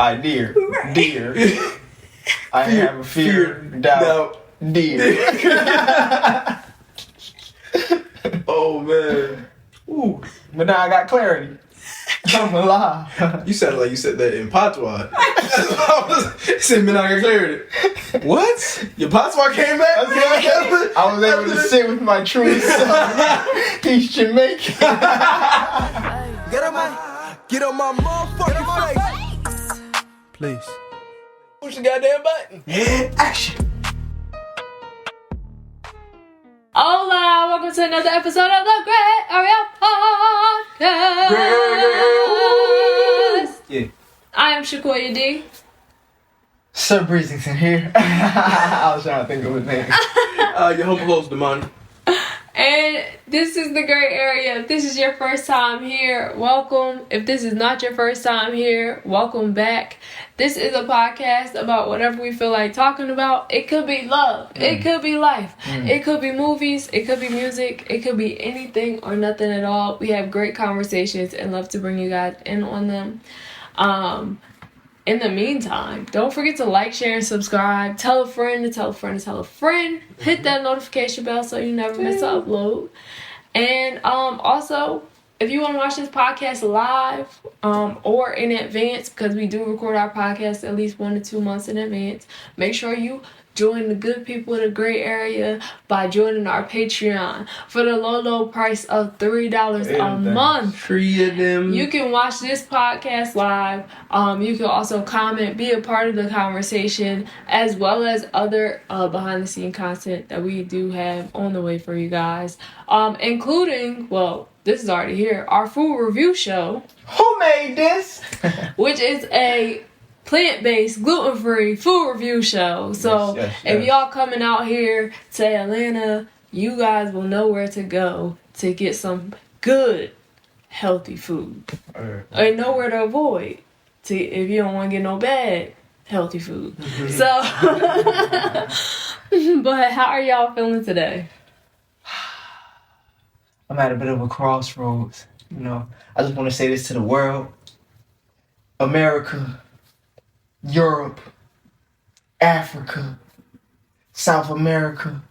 I dear. I have a fear, doubt, dear. Oh man. Ooh, but now I got clarity. I'm alive. You sounded like you said that in patois. Said, man, I got clarity. What? Your patois came back? I was able to sit with my true self. He's Jamaican. Get on my motherfucking face. Please. Push the goddamn button. Action. Hola, welcome to another episode of the Grae Podcast. Yeah. I am Shakoya D. Sir Breezington here. I was trying to think of his name. Your humble host, Damani. And this is the Grae area. If this is your first time here, welcome. If this is not your first time here, welcome back. This is a podcast about whatever we feel like talking about. It could be love. It could be life. It could be movies. It could be music. It could be anything or nothing at all. We have great conversations and love to bring you guys in on them. In the meantime, don't forget to like, share, and subscribe. Tell a friend to tell a friend to tell a friend. Hit that notification bell so you never miss an upload. And also, if you want to watch this podcast live or in advance, because we do record our podcast at least 1 to 2 months in advance, make sure you join the good people in the Grae area by joining our Patreon for the low price of $3 a month. 3 of them. You can watch this podcast live. You can also comment, be a part of the conversation, as well as other behind the scene content that we do have on the way for you guys, including, well, this is already here, our food review show. Who made this? Which is a plant-based, gluten-free food review show. So yes. if y'all coming out here to Atlanta, you guys will know where to go to get some good, healthy food. And know where to avoid if you don't want to get no bad, healthy food. So, but how are y'all feeling today? I'm at a bit of a crossroads. You know, I just want to say this to the world. America, Europe, Africa, South America,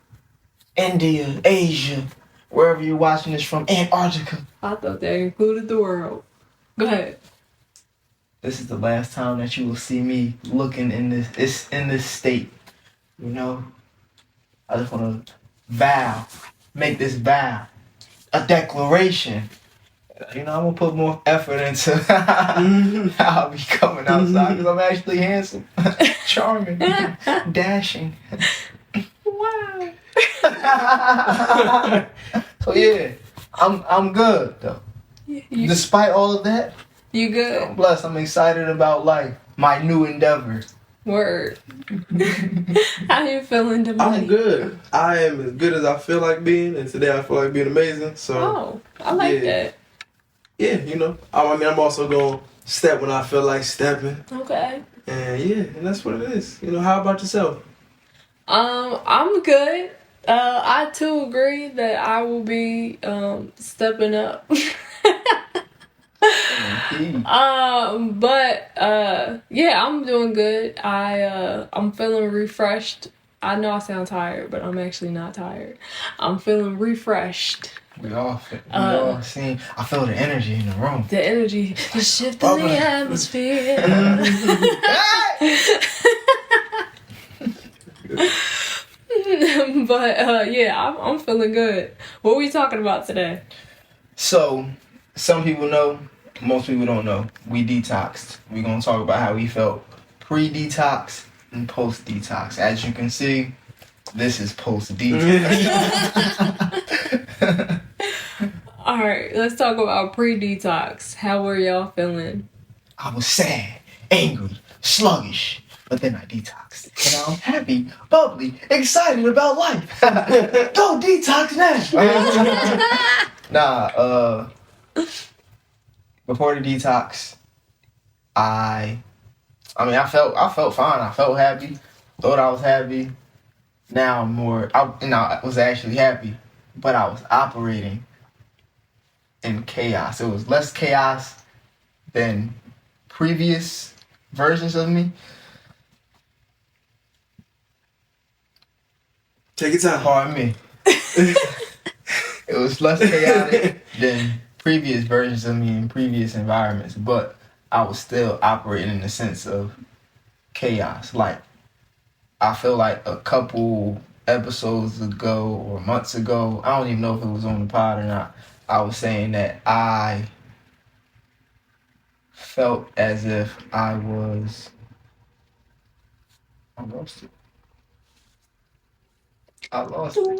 India, Asia, wherever you're watching this from, Antarctica. I thought that included the world. Go ahead. This is the last time that you will see me looking in this state. You know, I just want to make this vow, a declaration. You know, I'm going to put more effort into how I'll be coming outside because I'm actually handsome, charming, dashing. Wow. So yeah, I'm good though. Despite all of that, You good? I'm blessed. I'm excited about life, my new endeavor. Word. How you feeling, Damani? I'm good. I am as good as I feel like being, and today I feel like being amazing. So, Oh, I like that. Yeah, you know. I mean, I'm also going to step when I feel like stepping. Okay. And yeah, and that's what it is. You know, how about yourself? I'm good. I too agree that I will be stepping up. Yeah, I'm doing good. I'm feeling refreshed. I know I sound tired, but I'm actually not tired. I'm feeling refreshed. We all seen. I feel the energy in the room. The energy, the shift in the atmosphere. But yeah, I'm feeling good. What are we talking about today? So, some people know, most people don't know. We detoxed. We're gonna talk about how we felt pre-detox and post-detox. As you can see, this is post-detox. Alright, let's talk about pre-detox. How were y'all feeling? I was sad, angry, sluggish, but then I detoxed. And now I'm happy, bubbly, excited about life. Go detox now. Before the detox, I felt fine. I felt happy. Thought I was happy. Now I was actually happy, but I was operating in chaos. It was less chaos than previous versions of me. Take your time. Pardon me. It was less chaotic than previous versions of me in previous environments, but I was still operating in the sense of chaos. Like, I feel like a couple episodes ago or months ago, I don't even know if it was on the pod or not, I was saying that I felt as if I lost it. I lost it.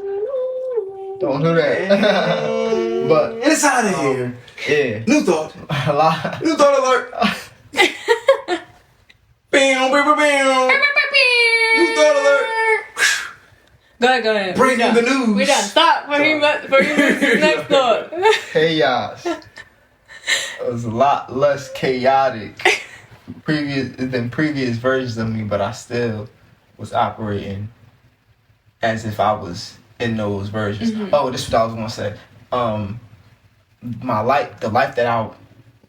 Don't do that. But it's out of here. Yeah. New thought. A lot. New thought alert. Bam, bam, bam. New thought alert. Go ahead. Breaking the news. We done. Stop for you next thought. Chaos. It was a lot less chaotic than previous versions of me, but I still was operating as if I was in those versions. Mm-hmm. Oh, this is what I was gonna say. The life that I was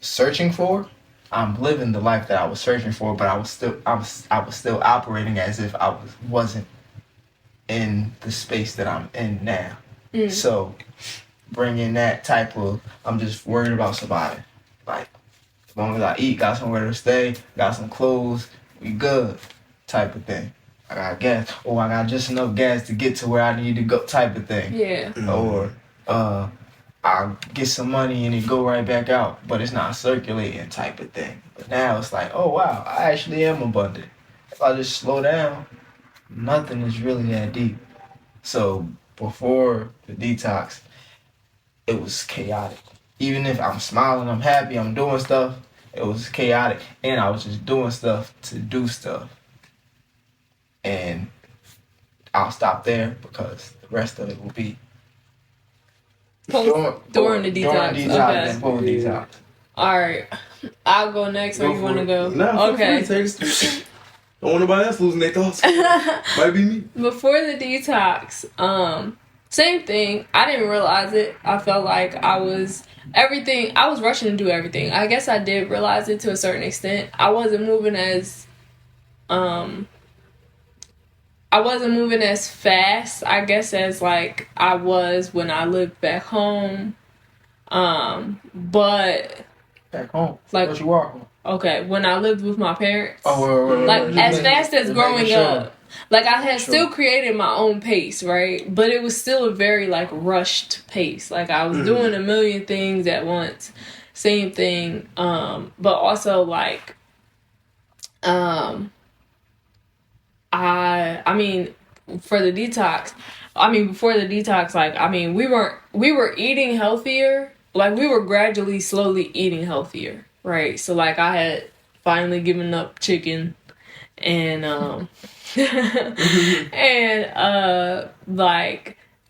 searching for, I'm living the life that I was searching for, but I was still operating as if I wasn't in the space that I'm in now. So bringing that type of, I'm just worried about surviving. Like, as long as I eat, got somewhere to stay, got some clothes, we good type of thing. I got gas, or I got just enough gas to get to where I need to go type of thing. Yeah. Or I'll get some money and it go right back out, but it's not circulating type of thing. But now it's like, oh wow, I actually am abundant. If I just slow down, nothing is really that deep. So before the detox, it was chaotic. Even if I'm smiling, I'm happy, I'm doing stuff, it was chaotic. And I was just doing stuff to do stuff. And I'll stop there because the rest of it will be During the detox. Okay. And post detox. Alright. I'll go next, or you want to go? No, okay. Don't want nobody else losing their thoughts. Might be me. Before the detox, same thing. I didn't realize it. I felt like I was rushing to do everything. I guess I did realize it to a certain extent. I wasn't moving as fast, I guess, as like I was when I lived back home. But back home, like, what you are? Okay, when I lived with my parents, like as fast as growing up, like I had still created my own pace, right? But it was still a very like rushed pace. Like I was doing a million things at once, same thing. But also like, I mean, for the detox, before the detox, like we were eating healthier. Like we were gradually, slowly eating healthier. Right, so like I had finally given up chicken, and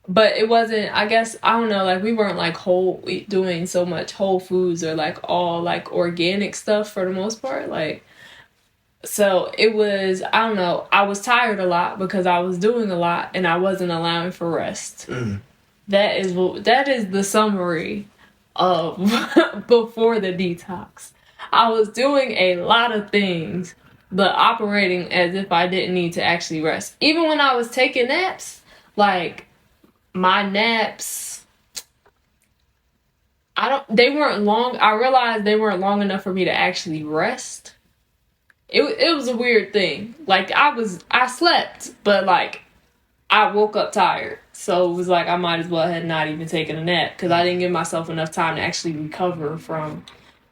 but it wasn't. I guess I don't know. Like we weren't like doing so much whole foods or like all like organic stuff for the most part. Like, so it was. I don't know. I was tired a lot because I was doing a lot and I wasn't allowing for rest. That is the summary of before the detox. I was doing a lot of things, but operating as if I didn't need to actually rest. Even when I was taking naps, like my naps, they weren't long. I realized they weren't long enough for me to actually rest. It was a weird thing. Like I slept, but like I woke up tired. So it was like I might as well have not even taken a nap because I didn't give myself enough time to actually recover from,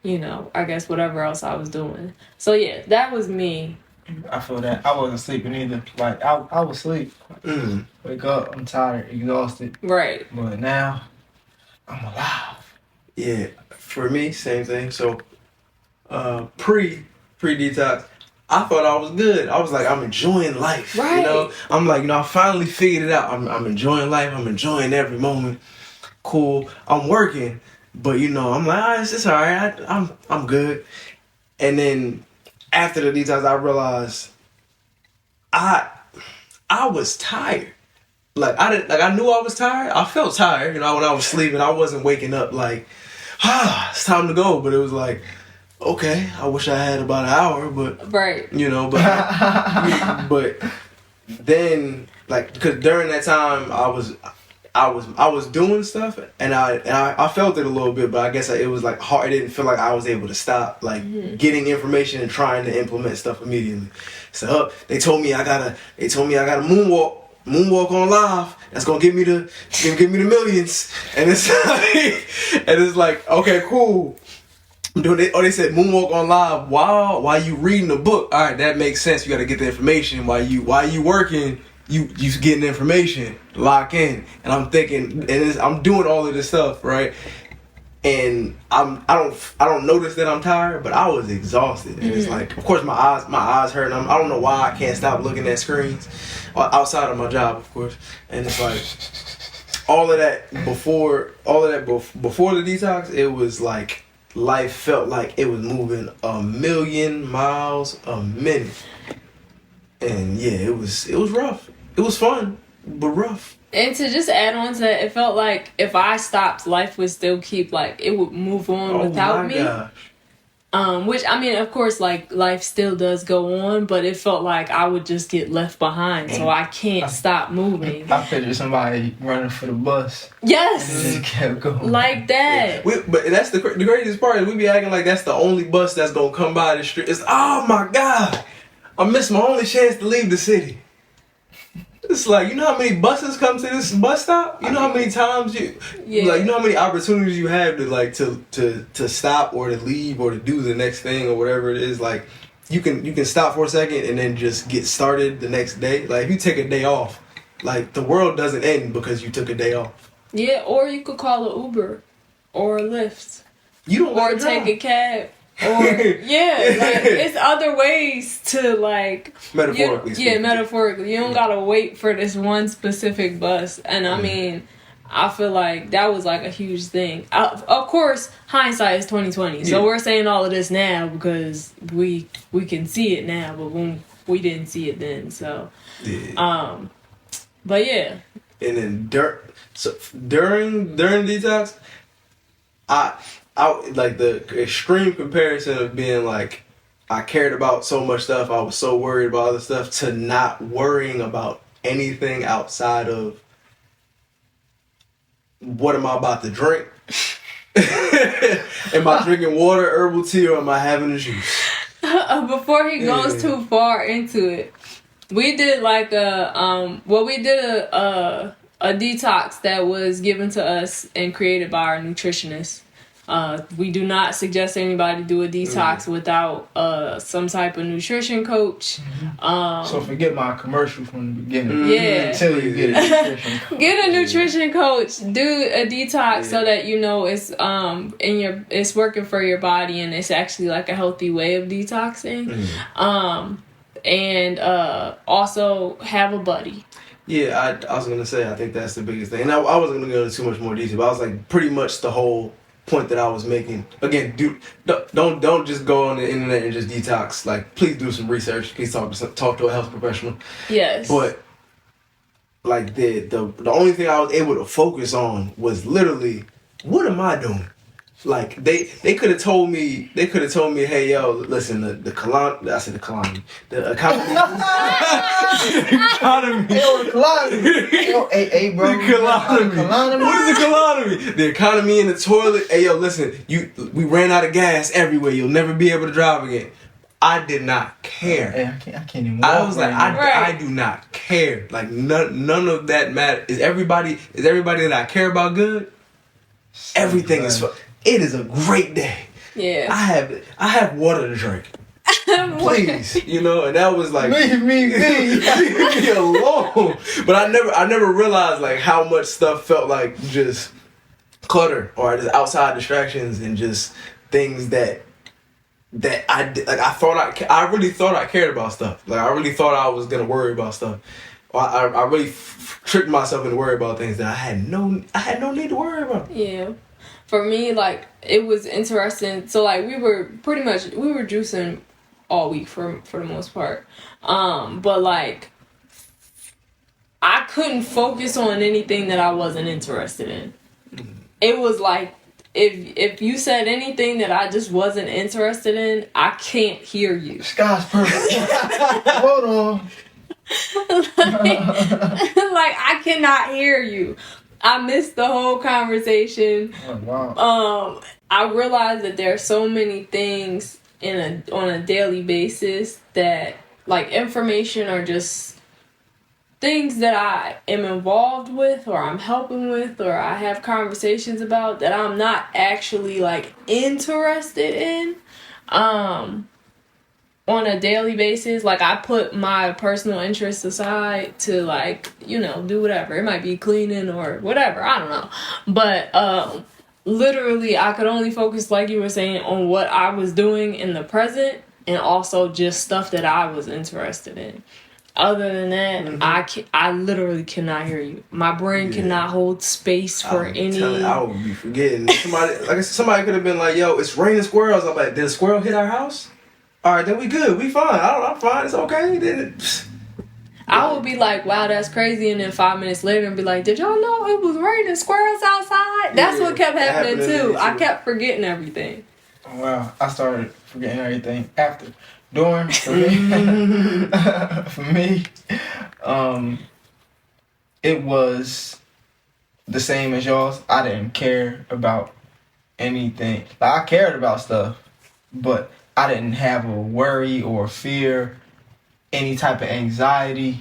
I guess whatever else I was doing. So yeah, that was me. I feel that. I wasn't sleeping either. Like I was asleep. Wake up, I'm tired, exhausted. Right. But now, I'm alive. Yeah, for me, same thing. So, pre-detox, I thought I was good. I was like, I'm enjoying life. Right. I'm like, I finally figured it out. I'm enjoying life. I'm enjoying every moment. Cool. I'm working, but I'm like, it's all right. I'm good. And then after the detox, I realized I was tired. I knew I was tired. I felt tired. When I was sleeping, I wasn't waking up like, it's time to go. But it was like, okay, I wish I had about an hour, but Right. you know, but then like because during that time I was doing stuff and I felt it a little bit, but I guess it was like hard. I didn't feel like I was able to stop like getting information and trying to implement stuff immediately. So they told me I gotta moonwalk on live. That's gonna give me the millions. And it's like okay, cool. They said moonwalk on live while you reading the book. All right, that makes sense. You got to get the information while you working. You getting the information, lock in. And I'm thinking, and I'm doing all of this stuff, right? And I don't notice that I'm tired, but I was exhausted. And it's like, of course, my eyes hurt. And I don't know why I can't stop looking at screens outside of my job, of course. And it's like all of that before the detox, it was like life felt like it was moving 1,000,000 miles a minute. And yeah, it was rough. It was fun, but rough. And to just add on to that, it felt like if I stopped, life would still keep, like, it would move on without me. Gosh. Which, I mean, of course, like, life still does go on, but it felt like I would just get left behind, so I can't stop moving. I picture somebody running for the bus. Yes! And it just kept going. Like that. Yeah. But that's the craziest part is we be acting like that's the only bus that's gonna come by the street. It's, oh my God, I missed my only chance to leave the city. It's like, you know how many buses come to this bus stop? You know how many times you know how many opportunities you have to like to stop or to leave or to do the next thing or whatever it is. Like you can stop for a second and then just get started the next day. Like if you take a day off, like the world doesn't end because you took a day off. Yeah, or you could call an Uber or a Lyft. You don't or take a cab. Or like it's other ways to like metaphorically. Metaphorically. You don't gotta wait for this one specific bus. And I mean, I feel like that was like a huge thing. Of course, hindsight is 20/20. So we're saying all of this now because we can see it now, but when we didn't see it then. So, but yeah. And then during detox, I like the extreme comparison of being like I cared about so much stuff, I was so worried about other stuff, to not worrying about anything outside of what am I about to drink? Am I drinking water, herbal tea, or am I having a juice? Before he goes too far into it, we did like a detox that was given to us and created by our nutritionist. We do not suggest anybody do a detox without some type of nutrition coach. So forget my commercial from the beginning. Yeah. Until you get a nutrition coach. Get a nutrition coach. Do a detox so that you know it's it's working for your body and it's actually like a healthy way of detoxing. And also have a buddy. Yeah, I was gonna say I think that's the biggest thing, and I wasn't gonna go into too much more detail, but I was like pretty much the whole point that I was making. Again, don't just go on the internet and just detox. Like, please do some research. Please talk to a health professional. Yes. But like the only thing I was able to focus on was literally, what am I doing? Like they could have told me, hey yo, listen, the economy. Yo, the economy. Yo, hey, bro. The economy. What is the economy? The economy in the toilet. Hey yo, listen, we ran out of gas everywhere. You'll never be able to drive again. I did not care. Hey, I can't even. I was like, I do not care. Like none of that matters. Is everybody that I care about good? Everything is fun. It is a great day. Yeah. I have water to drink. Please, and that was like leave me alone. But I never realized like how much stuff felt like just clutter or just outside distractions and just things that I did. Like I really thought I cared about stuff. Like I really thought I was gonna worry about stuff. I really tricked myself into worry about things that I had no need to worry about. Yeah. For me, like, it was interesting. So, like, we were juicing all week for the most part. But, like, I couldn't focus on anything that I wasn't interested in. It was like, if you said anything that I just wasn't interested in, I can't hear you. Sky's perfect. Hold on. Like I cannot hear you. I missed the whole conversation. Oh, wow. I realized that there are so many things on a daily basis that like information or just things that I am involved with or I'm helping with or I have conversations about that I'm not actually like interested in. On a daily basis, like I put my personal interests aside to like, you know, do whatever. It might be cleaning or whatever. I don't know. But literally I could only focus, like you were saying, on what I was doing in the present and also just stuff that I was interested in. Other than that, I literally cannot hear you. My brain cannot hold space for any. I would be forgetting. Somebody could have been like, "Yo, it's raining squirrels." I'm like, "Did a squirrel hit our house?" All right, then we good. We fine. I'm fine. It's okay. Then I would be like, wow, that's crazy. And then 5 minutes later and be like, did y'all know it was raining squirrels outside? That's what kept happening too. I kept forgetting everything. Wow. I started forgetting everything after. During, for me, it was the same as y'all's. I didn't care about anything. Like, I cared about stuff, but I didn't have a worry or fear, any type of anxiety.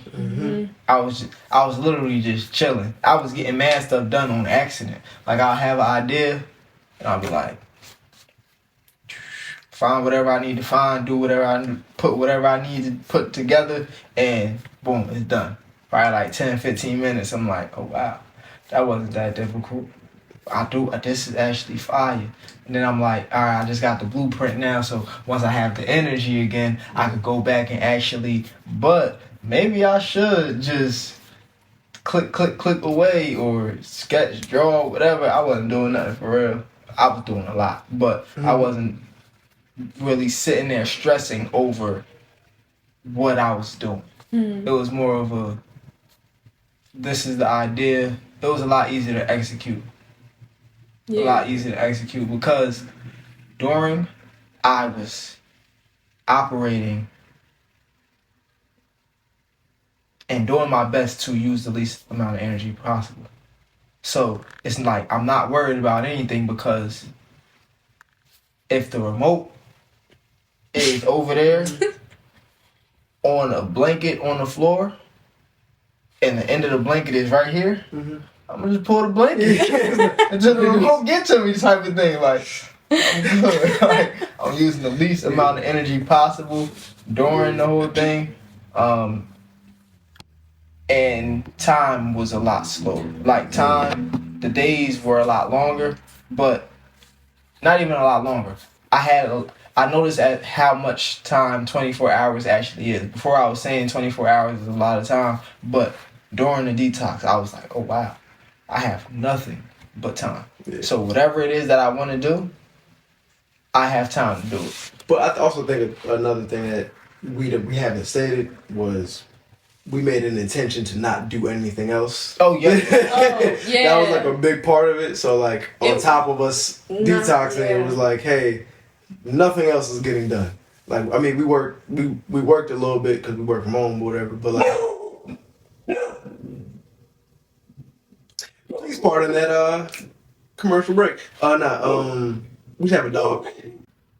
I was literally just chilling. I was getting mad stuff done on accident. Like, I'll have an idea, and I'll be like, find whatever I need to find, do whatever put whatever I need to put together, and boom, it's done. Probably like 10, 15 minutes, I'm like, oh wow, that wasn't that difficult. This is actually fire. And then I'm like, all right, I just got the blueprint now, so once I have the energy again, I could go back and actually, but maybe I should just click away or sketch, draw, whatever. I wasn't doing nothing for real. I was doing a lot, but I wasn't really sitting there stressing over what I was doing. It was more of a, this is the idea. It was a lot easier to execute. A lot easier to execute because during I was operating and doing my best to use the least amount of energy possible. So it's like I'm not worried about anything because if the remote is over there on a blanket on the floor and the end of the blanket is right here, I'm gonna just pull the blanket until the remote get to me, type of thing. Like, I'm good. Like, I'm using the least amount of energy possible during the whole thing. And time was a lot slower. Like, the days were a lot longer, but not even a lot longer. I noticed at how much time 24 hours actually is. Before I was saying 24 hours is a lot of time, but during the detox, I was like, oh wow, I have nothing but time. Yeah. So whatever it is that I want to do, I have time to do it. But I also think another thing that we haven't stated was we made an intention to not do anything else. Oh yeah. That was like a big part of it. So like on top of us detoxing, it was like, hey, nothing else is getting done. Like, I mean, we worked a little bit because we work from home or whatever, but like, please pardon that commercial break. We have a dog.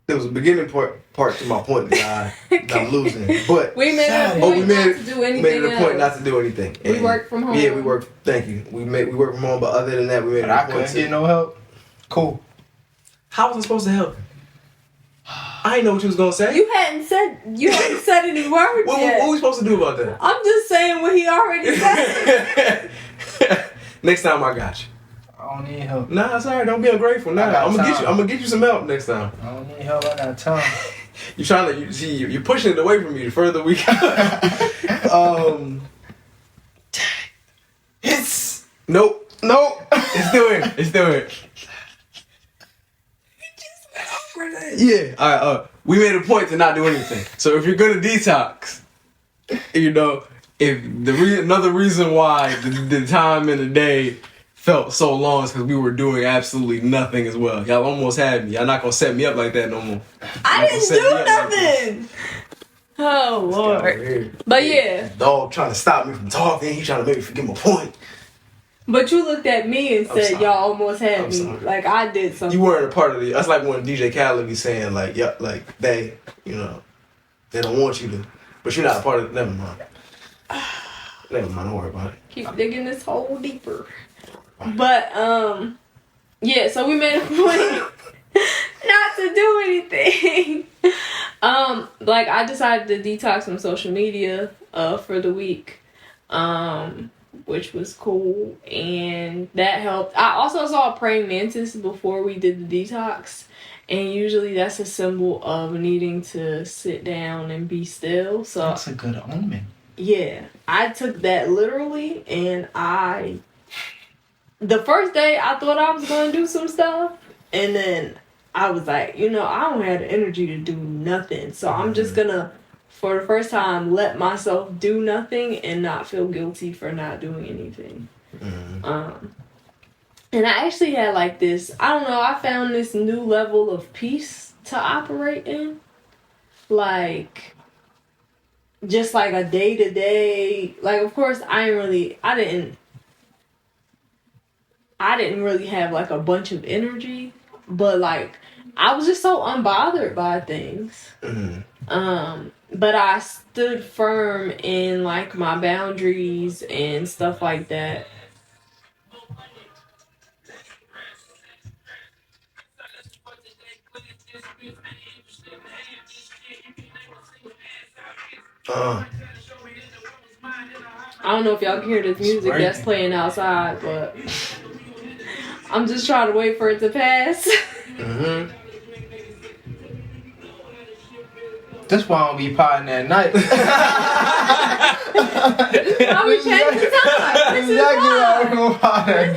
There was a beginning part to my point that I'm losing, but we made a point not to do anything. Made it a point not to do anything. We work from home. Yeah, we work. Thank you. We work from home, but other than that, we made it a point. I couldn't get no help. Cool. How was I supposed to help? I didn't know what you was gonna say. You hadn't said any words yet. What we supposed to do about that? I'm just saying what he already said. Next time I got you. I don't need help. Nah, sorry, don't be ungrateful. Nah, I'm gonna get you some help next time. I don't need help. I got time. You're pushing it away from me the further we go. Nope. It's doing it. Yeah. All right. We made a point to not do anything. So if you're gonna detox, if another reason why the time in the day felt so long is because we were doing absolutely nothing as well. Y'all almost had me. Y'all not gonna set me up like that no more. I didn't do nothing. Oh Lord. But yeah. Dog trying to stop me from talking. He trying to make me forget my point. But you looked at me and said y'all almost had me. Sorry. Like I did something. You weren't a part of the. That's like when DJ Khaled be saying like, yeah, like they don't want you to, but you're not a part of it. Never mind. Never mind. Don't worry about it. Keep digging this hole deeper. But yeah. So we made a point not to do anything. Like I decided to detox from social media for the week. Which was cool, and that helped. I also saw a praying mantis before we did the detox, and usually that's a symbol of needing to sit down and be still. So that's a good omen. Yeah, I took that literally, and the first day I thought I was going to do some stuff, and then I was like, I don't have the energy to do nothing, so I'm just gonna, for the first time, let myself do nothing and not feel guilty for not doing anything. Mm-hmm. And I actually had like this, I don't know, I found this new level of peace to operate in. Like, just like a day-to-day, like of course I didn't really have like a bunch of energy, but like I was just so unbothered by things. Mm-hmm. But I stood firm in like my boundaries and stuff like that. I don't know if y'all can hear this music that's playing outside, but I'm just trying to wait for it to pass. Mm-hmm. That's why I don't be potting at night. This is why we change the time. This is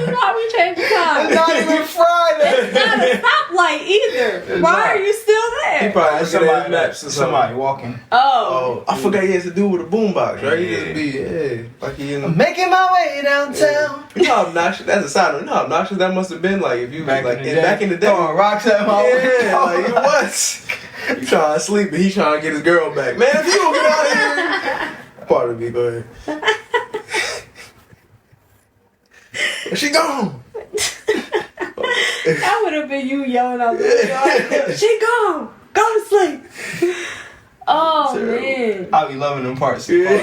why we change the time. It's not even Friday. It's not a stoplight either. Why are you still there? He probably had somebody walking. Oh, I forgot he has to do with a boombox, right? He just be like he in. I'm making my way downtown. You know how obnoxious? That's a sign. You know how obnoxious that must have been. Like if you back in the day, throwing rocks at my way. Yeah, like it was. You trying to sleep, and he trying to get his girl back. Man, if you don't get out of here. Part of me, go ahead. She gone. That would have been you yelling out the window. She gone. Go to sleep. Oh, terrible. Man. I be loving them parts. Yeah.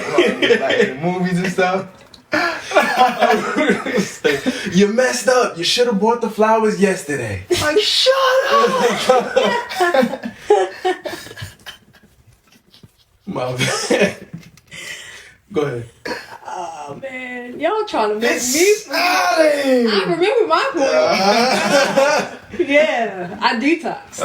Like in the movies and stuff. You messed up. You should have bought the flowers yesterday. Like, shut up. My bad. Go ahead. Oh man, y'all trying to make me. I remember my point. Yeah, I detoxed.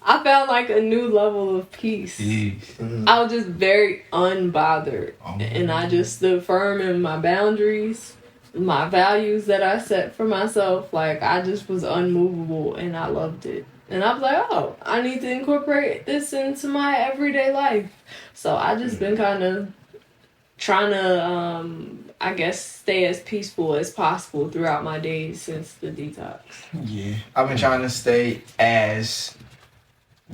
I found like a new level of peace. I was just very unbothered, and I just stood firm in my boundaries, my values that I set for myself. Like I just was unmovable, and I loved it. And I was like, oh, I need to incorporate this into my everyday life. So I just been kind of trying to, I guess, stay as peaceful as possible throughout my days since the detox. Yeah, I've been trying to stay as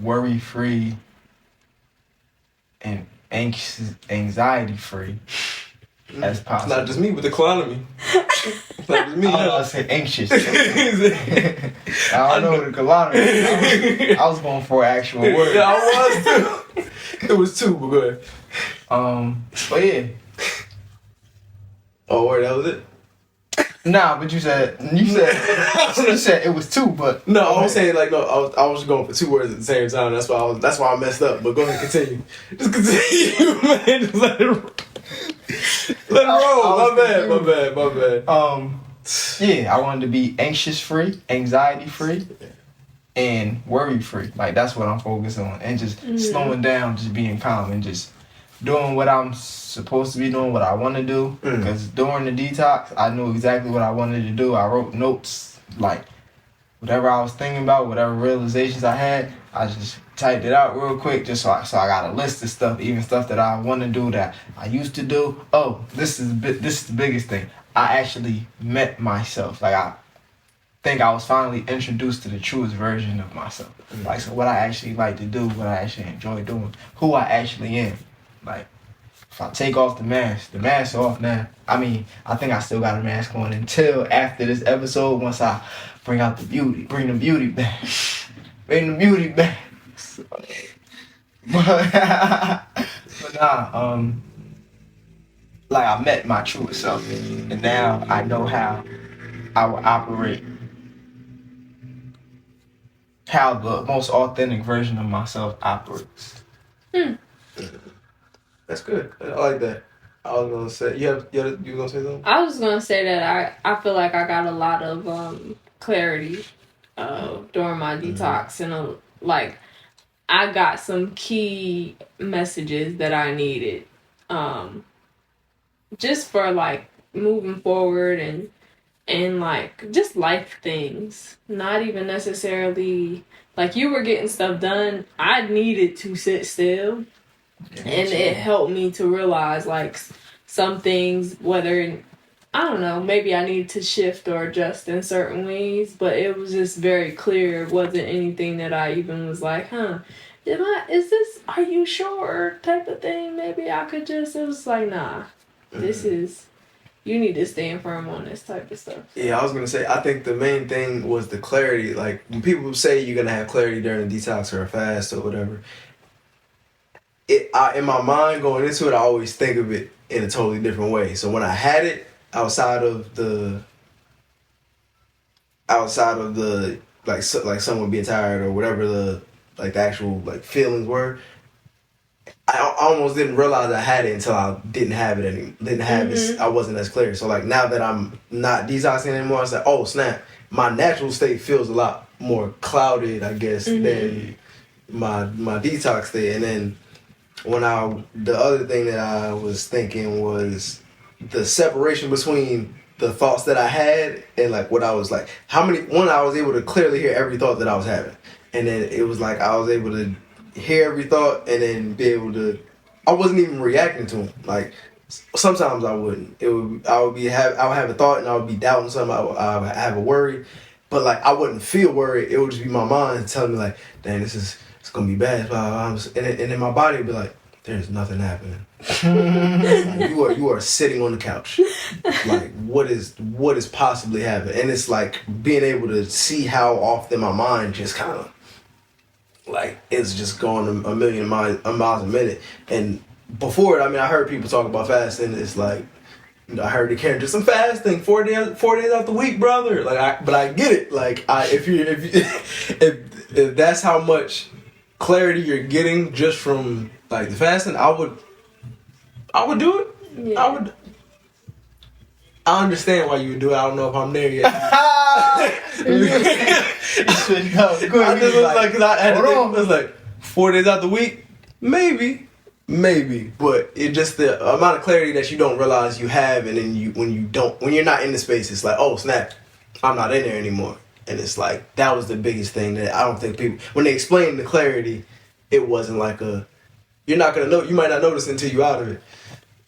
worry-free and anxiety-free as possible. It's not just me with the economy. It's not just me. I was saying anxious. I don't know the economy. I was going for an actual word. Yeah, I was too. It was two, but go ahead. But yeah. Oh, word, that was it? Nah, but you said it was two, but no, I was saying like no, I was going for two words at the same time. That's why I messed up. But go ahead, continue. Just continue, man. Just let it roll. My bad. Yeah, I wanted to be anxious free, anxiety free, and worry free. Like that's what I'm focused on, and just slowing down, just being calm, and just doing what I'm supposed to be doing, what I want to do. Because during the detox, I knew exactly what I wanted to do. I wrote notes, like whatever I was thinking about, whatever realizations I had, I just typed it out real quick just so I got a list of stuff, even stuff that I want to do that I used to do. Oh, this is the biggest thing. I actually met myself. Like, I think I was finally introduced to the truest version of myself. Like, so what I actually like to do, what I actually enjoy doing, who I actually am. Like, if I take off the mask's off now. I mean, I think I still got a mask on until after this episode, once I bring the beauty back. Bring the beauty back. But nah, like, I met my truest self, and now I know how I will operate, how the most authentic version of myself operates. That's good. I like that. I was gonna say you were gonna say something? I was gonna say that I feel like I got a lot of clarity during my detox, and like I got some key messages that I needed just for like moving forward and like just life things. Not even necessarily like you were getting stuff done. I needed to sit still. And it helped me to realize like some things, whether, I don't know, maybe I need to shift or adjust in certain ways, but it was just very clear. It wasn't anything that I even was like, is this, are you sure type of thing? Maybe I could just, it was like, nah, this is, you need to stand firm on this type of stuff. Yeah, I was gonna say, I think the main thing was the clarity. Like, when people say you're gonna have clarity during a detox or a fast or whatever, in my mind going into it, I always think of it in a totally different way. So when I had it outside of the like someone being tired or whatever the actual like feelings were, I almost didn't realize I had it until I didn't have it it. I wasn't as clear. So like now that I'm not detoxing anymore, I was like, oh snap, my natural state feels a lot more clouded, I guess, than my detox state. And then the other thing that I was thinking was the separation between the thoughts that I had and like what I was like, I was able to clearly hear every thought that I was having. And then it was like I was able to hear every thought and then be able to, I wasn't even reacting to them. Like sometimes I wouldn't. I would have a thought and I would be doubting something. I would have a worry, but like I wouldn't feel worried. It would just be my mind telling me like, dang, it's gonna be bad. And then my body would be like, there's nothing happening. Like, you are sitting on the couch. Like what is possibly happening? And it's like being able to see how often my mind just kind of like it's just going a million miles a minute. And before it, I mean, I heard people talk about fasting. It's like, you know, I heard they can't do some fasting 4 days out the week, brother. Like, but I get it. Like, if that's how much clarity you're getting just from like the fasting, I would do it. Yeah. I understand why you would do it. I don't know if I'm there yet. I just was like 4 days out the week, maybe, but it just the amount of clarity that you don't realize you have, and then when you're not in the space, it's like, oh snap, I'm not in there anymore, and it's like that was the biggest thing that I don't think people, when they explain the clarity, it wasn't like you're not gonna know, you might not notice until you're out of it.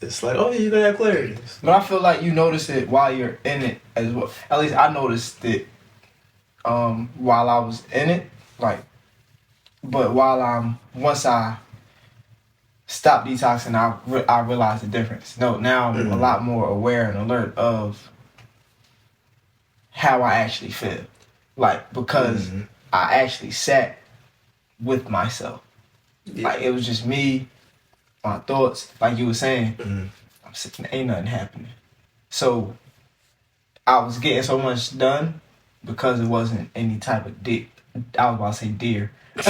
It's like, oh, you're gonna have clarity. But I feel like you notice it while you're in it as well. At least I noticed it while I was in it. Like, but once I stopped detoxing, I realized the difference. No, now I'm a lot more aware and alert of how I actually feel. Like, because I actually sat with myself. Yeah. Like, it was just me, my thoughts, like you were saying, I'm sitting, ain't nothing happening. So I was getting so much done because it wasn't any type of I was about to say deer. I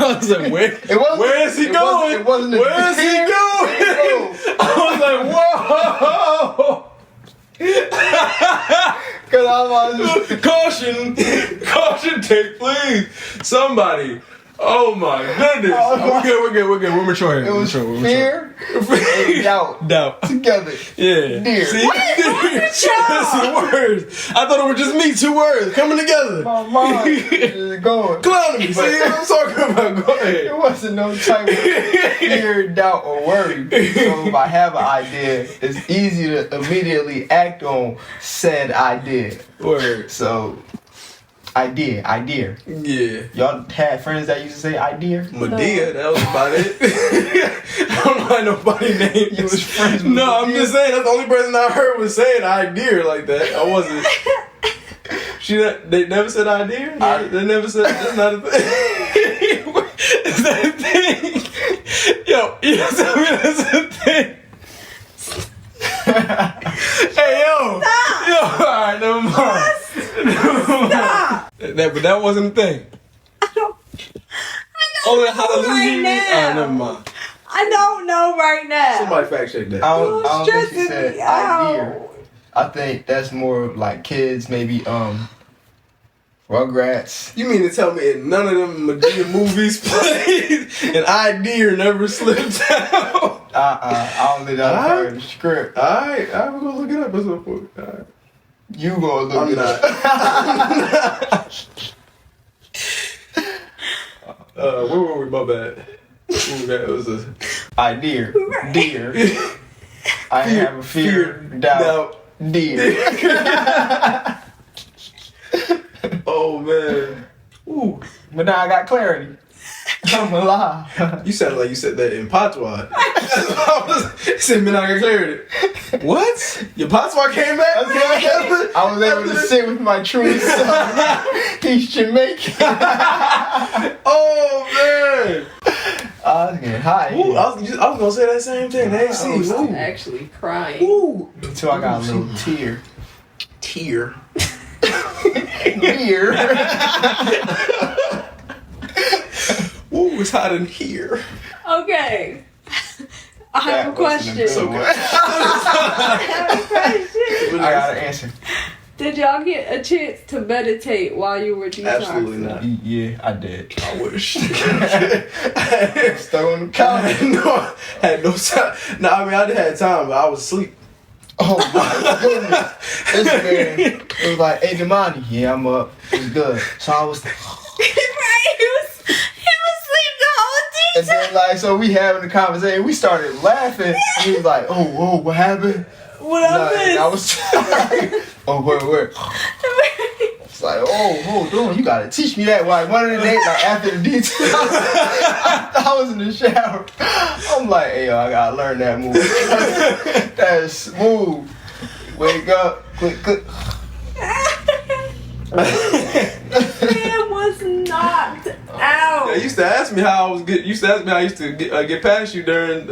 was like, where is he going? Where is he going? I was like, whoa! Cause I was caution, take please, somebody. Oh my goodness. We're good. We're mature here. It was We're mature. fear and doubt Doubt. together. Yeah. Dear. See? That's the words. I thought it was just me, 2 words coming together. My mind is going. Clown me. See what I'm talking about? Go ahead. There wasn't no type of fear, doubt, or worry. So if I have an idea, it's easy to immediately act on said idea. Word. So, idea. Yeah. Y'all had friends that used to say idea? Medea, that was about it. I don't know how nobody named You was friends with No, I'm Medea? just saying that's the only person I heard was saying idea like that. I wasn't. They never said idea? They never said that's not a thing. Is that a thing? Yo, you tell me that's a thing. Hey, yo. Stop. Yo, alright, never mind. Stop. But that wasn't a thing. I don't Only know hallelujah. right now. Alright, never mind. I don't know right now. Somebody fact check that. I don't think stressing she said me out. idea. I think that's more like kids, maybe Rugrats. You mean to tell me in none of them Medea movies played an idea never slipped out? I don't think that's part of the script. Alright, we're gonna look it up at some point. Alright. You gonna look I'm it not. up. Where were we? My bad. Ooh, that was a Idea. Dear. I have a fear, doubt, dear. Oh man. Ooh. But now I got clarity. I'm alive. You sounded like you said that in patois. I said, man, I got clarity. What? Your patois came back? I was able to sit with my true self. He's Jamaican. Oh man. I was getting high. Ooh, I was gonna say that same thing. They ain't see. I'm Ooh. actually crying. Ooh. Until I got a little tear. Tear. Tear. Ooh, it's hot in here. Okay. I have a question. So I have a question. I got an answer. Did y'all get a chance to meditate while you were detoxing? Absolutely not. Yeah, I did. I wish. Stuck on the couch. had no time. No, I mean I did have time, but I was asleep. Oh my goodness. This man, it was like, hey, Damani. Yeah, I'm up. It's good. So I was, Right, he was asleep the whole and then like, so we having a conversation. We started laughing. And he was like, oh, what happened? What I Like, I was like, oh, where? It's like, oh, hold on, you gotta teach me that. Like one of the days, like after the detox, I was in the shower. I'm like, hey, yo, I gotta learn that move. That is smooth. Wake up, click. Man was knocked out. Yeah, you used to ask me how I was get. Used to ask me how I used to get past you during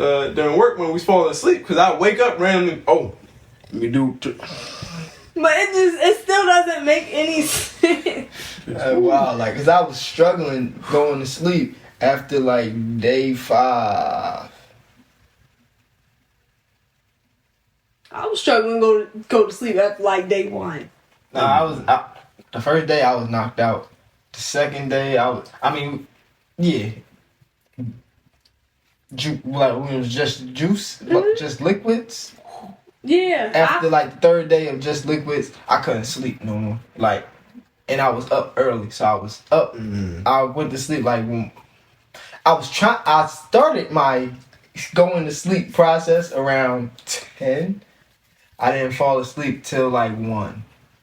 work when we was falling asleep because I wake up randomly. Oh, let me do. But it still doesn't make any sense. Wow, like, cause I was struggling going to sleep after like day 5. I was struggling to go to sleep after like day 1. No, the first day I was knocked out. The second day yeah. Like when it was just juice, just liquids. Yeah. After like the third day of just liquids, I couldn't sleep no more. Like, and I was up early, so I was up. I went to sleep like when I started my going to sleep process around 10. I didn't fall asleep till like 1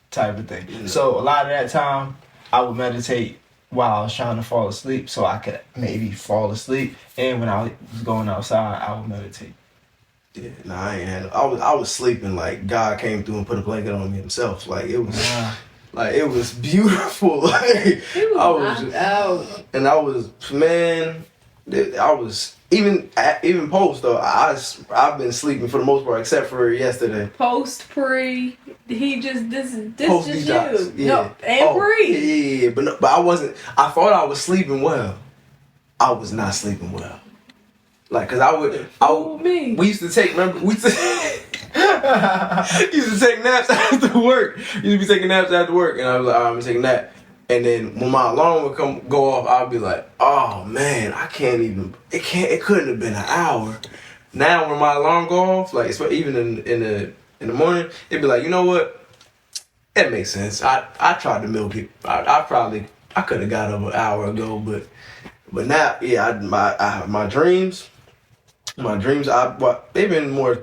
type of thing. So a lot of that time I would meditate while I was trying to fall asleep so I could maybe fall asleep. And when I was going outside, I would meditate. Yeah, nah, I ain't had. I was sleeping like God came through and put a blanket on me himself. Like it was, like it was beautiful. Like I was just, out. and I was man. I was even post though. I've been sleeping for the most part except for yesterday. Post pre, he just this Post just detox, you. yeah. No, and pre. Yeah, but I wasn't. I thought I was sleeping well. I was not sleeping well. Like, cause Me. we used to take. Remember, we used to take naps after work. Used to be taking naps after work, and I was like, I'm gonna take a nap. And then when my alarm would go off, I'd be like, oh man, I can't even. It couldn't have been an hour. Now when my alarm go off, like even in the morning, it'd be like, you know what? That makes sense. I tried to milk it. I could have got up an hour ago, but now, yeah, my dreams, they've been more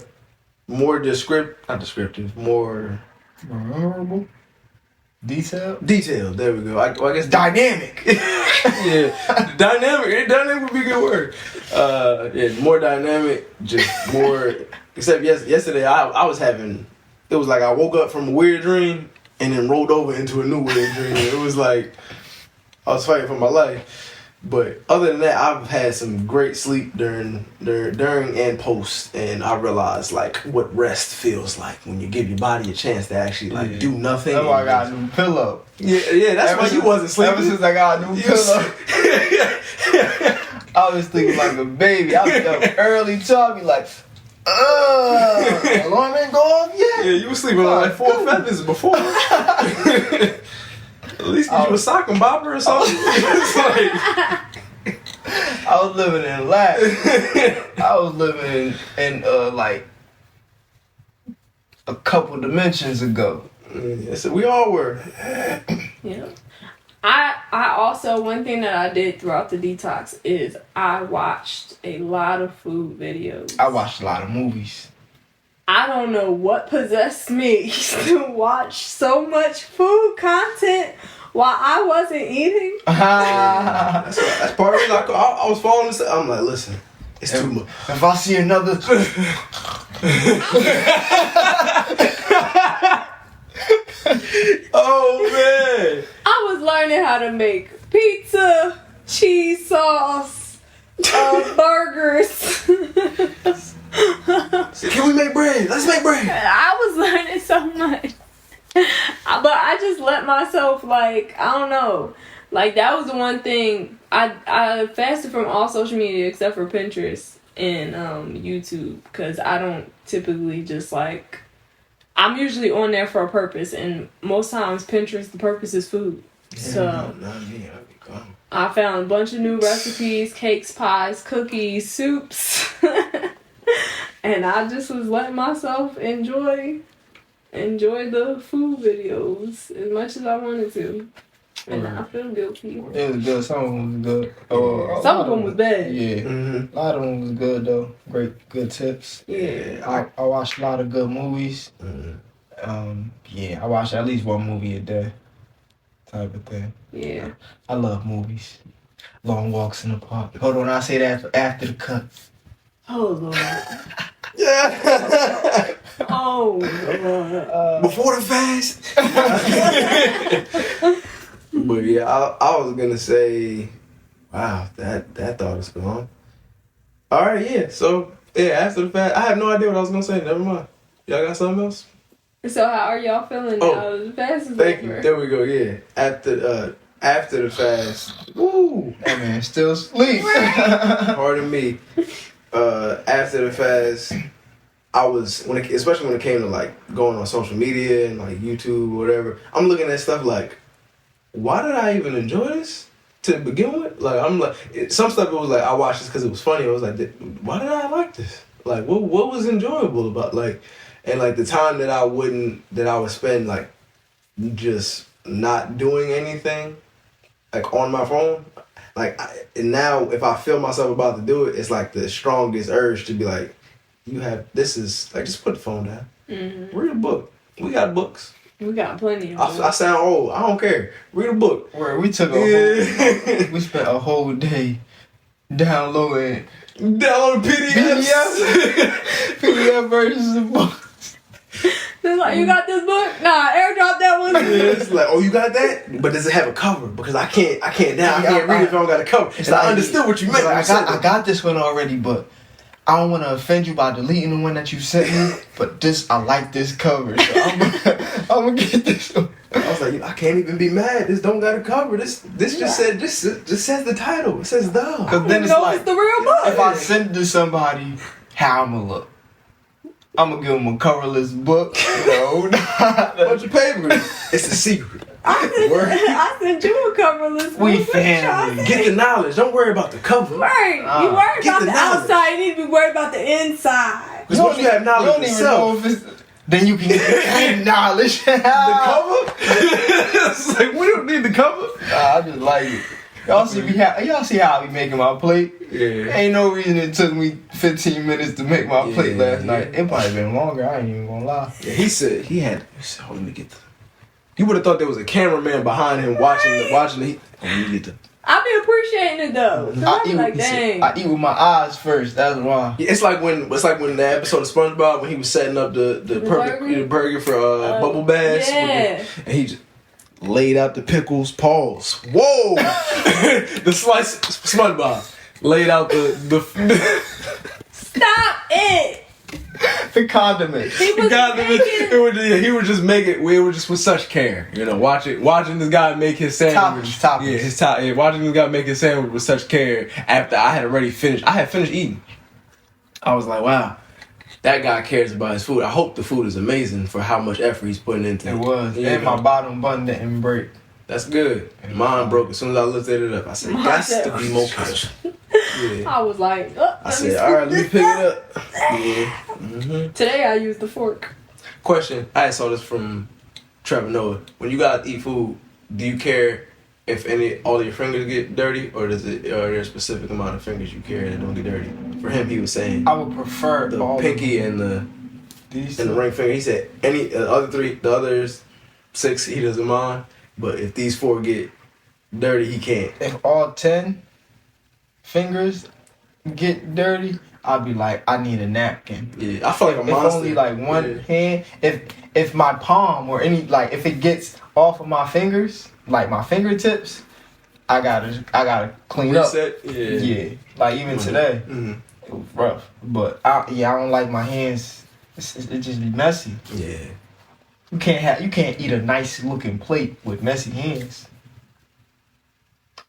not descriptive, more Memorable. Detailed. detailed. There we go. I guess Dynamic. yeah, dynamic would be a good word. Yeah, more dynamic, just more. Except yesterday, I was having. It was like I woke up from a weird dream and then rolled over into a new weird dream. It was like I was fighting for my life. But other than that, I've had some great sleep during and post, and I realized like what rest feels like when you give your body a chance to actually like do nothing. That's why I got a new pillow. Yeah, that's why you wasn't sleeping. Ever since I got a new pillow, I was sleeping like a baby. I was up early too. I'd be like, alarm ain't go off yet. Yeah, you were sleeping like 4 feathers before. At least you a sock and bopper or something. It's like I was living in lack. I was living in like a couple dimensions ago. Yeah, so we all were. Yeah. I also, one thing that I did throughout the detox is I watched a lot of food videos. I watched a lot of movies. I don't know what possessed me to watch so much food content while I wasn't eating. That's part of it. Like, I was falling asleep. I'm like, listen, it's too much. If I see another... Oh, man. I was learning how to make pizza, cheese sauce, burgers. Can we make bread? Let's make bread. I was learning so much. But I just let myself, like, I don't know. Like, that was the one thing. I fasted from all social media except for Pinterest and YouTube. Because I don't typically just, like... I'm usually on there for a purpose. And most times, Pinterest, the purpose is food. Yeah, So... not me. I'd be gone. I found a bunch of new recipes, cakes, pies, cookies, soups. And I just was letting myself enjoy the food videos as much as I wanted to. And I feel guilty. It was good. Some of them was good. Some of them was bad. Yeah. Mm-hmm. A lot of them was good, though. Good tips. Yeah. I watched a lot of good movies. Mm-hmm. Yeah, I watch at least one movie a day. Type of thing. Yeah. I love movies. Long walks in the park. Hold on, I'll say that after the cut. Oh, Lord. Yeah. Oh, Lord. Before the fast. But yeah, I was gonna say, wow, that thought is gone. All right, yeah. So yeah, after the fast, I have no idea what I was gonna say. Never mind. Y'all got something else? So how are y'all feeling now? The fast is Thank over. you. There we go. Yeah. After the fast, woo. That man still sleep. Pardon me. After the fast, I was especially when it came to like going on social media and like YouTube or whatever. I'm looking at stuff like, why did I even enjoy this to begin with? Like I'm like some stuff. It was like I watched this because it was funny. I was like, why did I like this? Like what was enjoyable about like, and like the time that I would spend like just not doing anything, like on my phone. Like and now, if I feel myself about to do it, it's like the strongest urge to be like, this is like, just put the phone down. Mm-hmm. Read a book. We got books. We got plenty of I sound old. I don't care. Read a book. Where we took we spent a whole day downloading PDFs. PDF versions of books. They're like, you got this book? Nah, airdrop that one. Yeah, it's like, oh, you got that? But does it have a cover? Because I can't read it if I don't got a cover. And I understood what you meant. Like, I got this one already, but I don't want to offend you by deleting the one that you sent me. But I like this cover, so I'm gonna get this one. I was like, I can't even be mad. This don't got a cover. This just says the title. It says the. Because then it's it's the real book. If I send it to somebody, how I'm gonna look? I'm gonna give them a coverless book. No, bunch of papers. It's a secret. I sent you a coverless. We book. What you trying family. to say? Get the knowledge. Don't worry about the cover. Right. You worried Get about the the knowledge. outside. You need to be worried about the inside. Because once you have knowledge You don't even know yourself, if it's. Then you can get knowledge. the cover? It's like, we don't need the cover. I just like it. Y'all see how I be making my plate? Yeah. Ain't no reason it took me 15 minutes to make my plate last Yeah. night. It probably been longer. I ain't even gonna lie. Yeah, he said, hold on, let me get the. You would have thought there was a cameraman behind him watching the. Hold on, let me get the. I be appreciating it though. So I be like, he said, dang. I eat with my eyes first. That's why. Yeah, it's like when the episode of SpongeBob when he was setting up the burger for Bubble Bass. Yeah. And he just laid out the pickles. Pause. Whoa! The slice SpongeBob laid out the Stop it. The condiments. He was making. he would just make it. We were just with such care, watching this guy make his sandwich. Toppings. Yeah, watching this guy make his sandwich with such care. After I had already finished, I had finished eating. I was like, wow, that guy cares about his food. I hope the food is amazing for how much effort he's putting into it. It was. Yeah, And my bottom button didn't break. That's good. Mine broke as soon as I lifted it up. I said, that's to be more cash. Yeah. I was like, I said, all right, let me pick it up. Yeah. Mm-hmm. Today I used the fork. Question. I saw this from Trevor Noah. When you guys eat food, do you care if all of your fingers get dirty, or are there a specific amount of fingers you care that don't get dirty? For him, he was saying I would prefer the all pinky and the ring finger. He said the others 6 he doesn't mind, but if these 4 get dirty, he can't. If all 10 fingers get dirty, I'll be like, I need a napkin. Yeah, I feel like a If monster. only like one hand, if my palm or if it gets off of my fingers, like my fingertips, I gotta clean Reset? up. Yeah. Yeah, like even today, it was rough. But I don't like my hands. It just be messy. Yeah. You can't eat a nice looking plate with messy hands.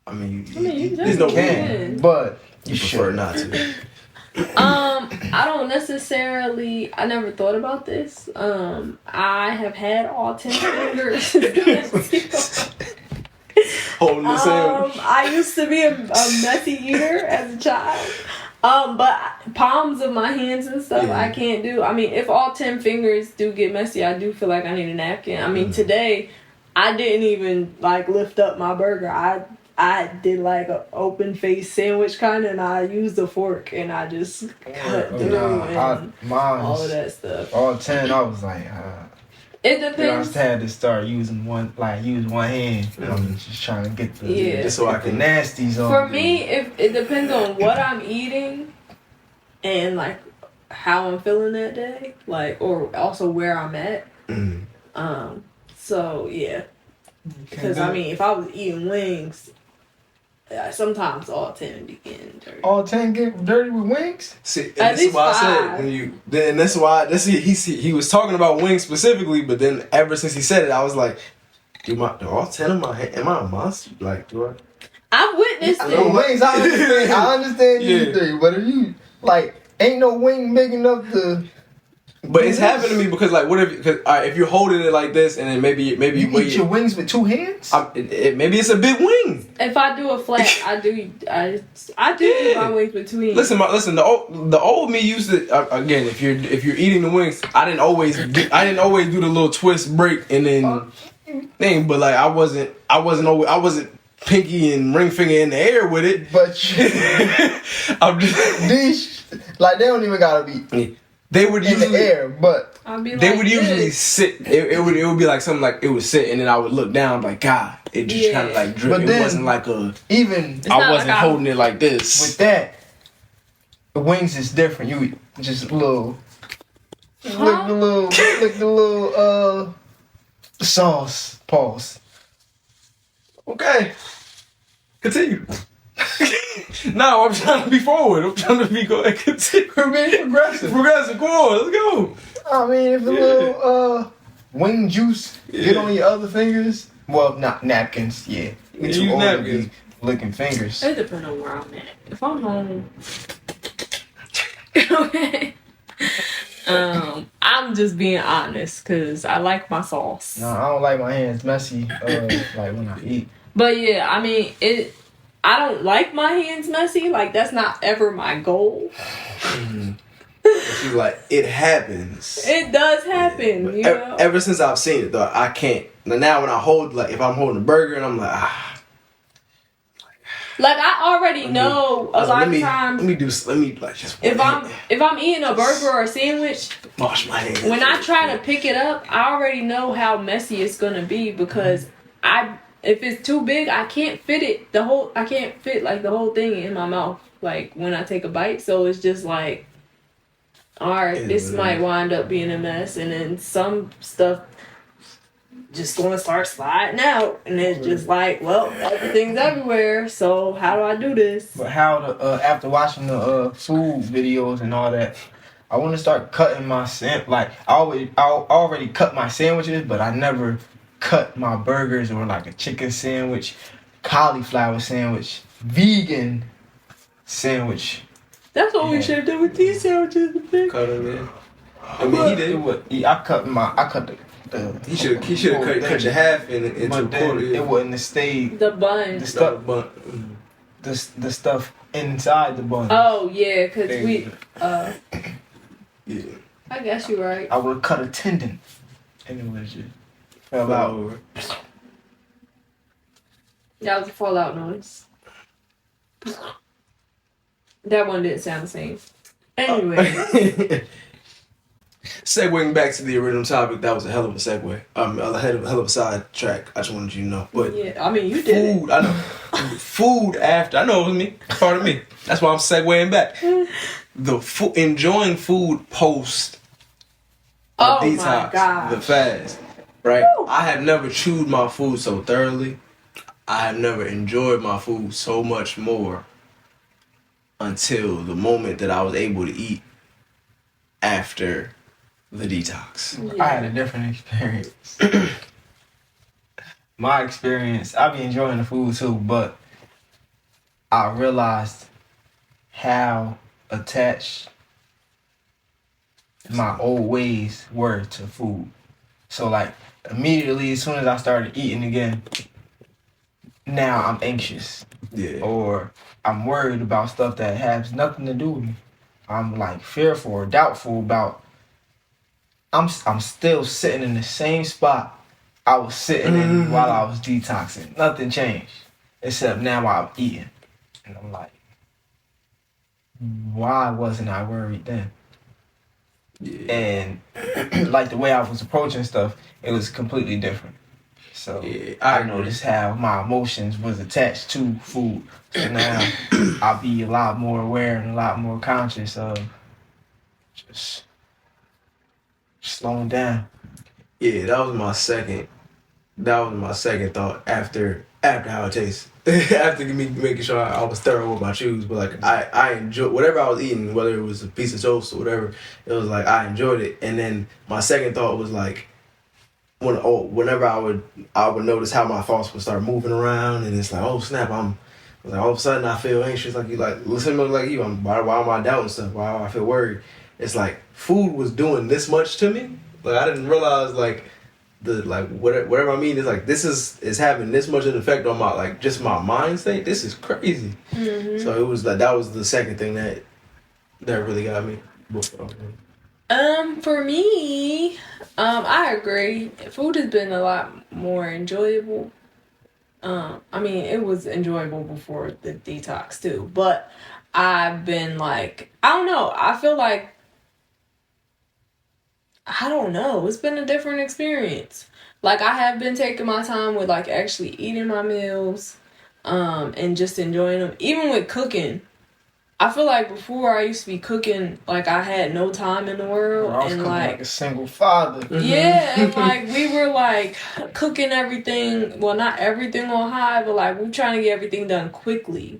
I mean, you there's no can. rule. But You prefer not to. I don't necessarily. I never thought about this. I have had all 10 fingers. Holding the sandwich. I used to be a messy eater as a child. But palms of my hands and stuff, I can't do. I mean, if all 10 fingers do get messy, I do feel like I need a napkin. I mean, today, I didn't even, lift up my burger. I did, an open face sandwich kind of, and I used a fork, and I just cut through and all of that stuff. All 10, I was like, It I depends. just had to start using one hand. I'm just trying to get the Just so I the can. nasties on. For me, if it depends on what I'm eating and how I'm feeling that day, or also where I'm at. So yeah, because I mean, if I was eating wings, sometimes all 10 be getting dirty. All 10 get dirty with wings? See, and At this is least why I 5. said that's why he was talking about wings specifically, but then ever since he said it, I was like, do all 10 of my am I a monster? Do I? I've witnessed The it. wings, I understand you Yeah. three, but if you ain't no wing big enough to. But it's happened to me because what if you're holding it like this and then maybe You you eat your wings with 2 hands? maybe it's a big wing. If I do a flat, I do eat my wings with 2 hands. Listen. The old me used to again. If you're eating the wings, I didn't always do the little twist break and then thing. But I wasn't pinky and ring finger in the air with it. But I'm just these, they don't even gotta be they would in usually the air, but I'll be they like would usually this. sit. It would be like something like it would sit, and then I would look down like God. It just kind of drip. But It then, wasn't like a. even I wasn't holding it like this. with that, the wings is different. You just lick the little sauce. Pause. Okay. Continue. No, I'm trying to be forward. I'm trying to be continue. We're being progressive. Progressive. Come on, let's go. I mean, if the little wing juice get on your other fingers, well, not napkins. Yeah, You too use old to napkins. be licking fingers. It depends on where I'm at. If I'm home, okay. I I'm just being honest because I like my sauce. No, I don't like my hands messy. Like when I eat. But yeah, I mean it. I don't like my hands messy. Like that's not ever my goal. She's like, it happens. It does happen, But you know. ever since I've seen it though, I can't. Now when I hold, like if I'm holding a burger and I'm like, Like I already know a lot of times. Let me like just. If I'm eating a burger or a sandwich, wash my hands. when I try to pick it up, I already know how messy it's gonna be because if it's too big, I can't fit it I can't fit like the whole thing in my mouth like when I take a bite. So it's just like, all right, this might wind up being a mess, and then some stuff just gonna start sliding out, and it's just like, well, everything's everywhere. So how do I do this? But how after watching the food videos and all that, I want to start cutting my like I already cut my sandwiches, but I never cut my burgers or like a chicken sandwich, cauliflower sandwich, vegan sandwich. That's what we should do with these sandwiches. Cut them in. I mean, he did. I cut the. He should have cut your half into a quarter. It wouldn't stay The bun. the stuff bun. the stuff inside the bun. Oh yeah, cause we. Yeah. I guess you're right. I would have cut a tendon, and it would just fell out. Over. That was a fallout noise. That one didn't sound the same. Anyway. Segueing back to the original topic, that was a hell of a segue. A hell of a side track. I just wanted you to know. But yeah, I mean, you did food, I know. Food after, I know it was me. Part of me. That's why I'm segueing back. Enjoying food post the detox, my God, the fast. Right? Woo. I have never chewed my food so thoroughly. I have never enjoyed my food so much more until the moment that I was able to eat after the detox. Yeah. I had a different experience. My experience, I be enjoying the food too, but I realized how attached my old ways were to food. So like immediately as soon as I started eating again, now I'm anxious. Yeah. Or I'm worried about stuff that has nothing to do with me. I'm like fearful or doubtful about. I'm still sitting in the same spot I was sitting in while I was detoxing. Nothing changed except now I'm eating, and I'm like, why wasn't I worried then? Yeah. And like the way I was approaching stuff, it was completely different. So Yeah, I noticed how my emotions was attached to food. So now I'll be a lot more aware and a lot more conscious of just slowing down. Yeah, that was my second thought after how it tastes. After me making sure I was thorough with my chews, but like I enjoyed whatever I was eating, whether it was a piece of toast or whatever. It was like I enjoyed it, and then my second thought was like, whenever I would notice how my thoughts would start moving around, and it's like, oh snap, like all of a sudden I feel anxious, like you, like similar like you. Why am I doubting stuff? Why do I feel worried? It's like food was doing this much to me. Like I didn't realize like whatever I mean is like this is having this much an effect on my like just my mind state. This is crazy. Mm-hmm. So it was like that was the second thing that really got me. For me, I agree. Food has been a lot more enjoyable. I mean, it was enjoyable before the detox too, but I've been like, I don't know. I feel like, I don't know. It's been a different experience. Like I have been taking my time with like actually eating my meals, and just enjoying them. Even with cooking, I feel like before I used to be cooking like I had no time in the world, I was and cooking like a single father. yeah, and like we were like cooking everything. Well, not everything on high, but like we're trying to get everything done quickly.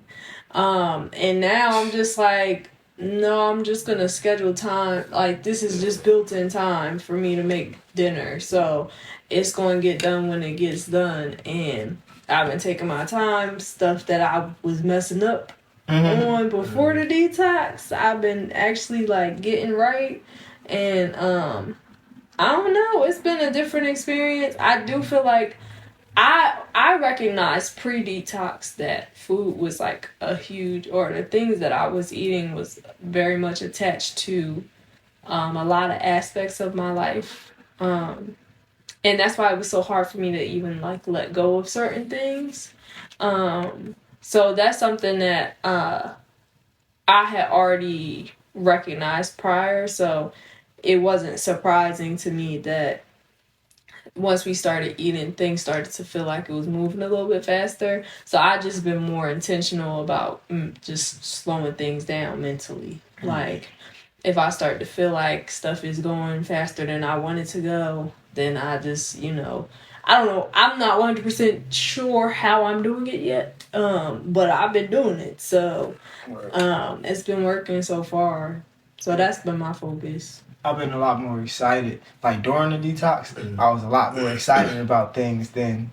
And now I'm just like, no, I'm just gonna schedule time. Like this is just built-in time for me to make dinner, so it's gonna get done when it gets done. And I've been taking my time. Stuff that I was messing up on before the detox, I've been actually like getting right, and I don't know. It's been a different experience. I do feel like I recognized pre-detox that food was like a huge, or the things that I was eating was very much attached to a lot of aspects of my life. And that's why it was so hard for me to even like let go of certain things. So that's something that I had already recognized prior. So it wasn't surprising to me that once we started eating, things started to feel like it was moving a little bit faster. So I just been more intentional about just slowing things down mentally. Like if I start to feel like stuff is going faster than I want it to go, then I just, I don't know. I'm not 100% sure how I'm doing it yet. But I've been doing it. So it's been working so far. So that's been my focus. I've been a lot more excited. Like during the detox, I was a lot more excited about things than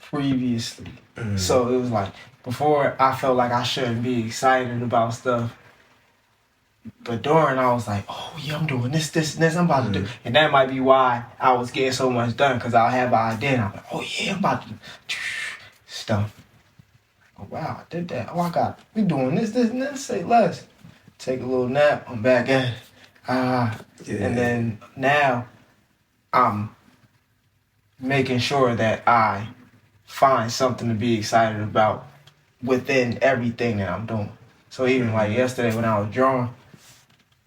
previously. So it was like before I felt like I shouldn't be excited about stuff. But during I was like, oh yeah, I'm doing this, and this, I'm about to do. And that might be why I was getting so much done, because I'll have an idea and I'm like, oh yeah, I'm about to do stuff. Oh wow, I did that. Oh we doing this, and this, say less. Take a little nap, I'm back at it. And then now I'm making sure that I find something to be excited about within everything that I'm doing. So even like yesterday when I was drawing,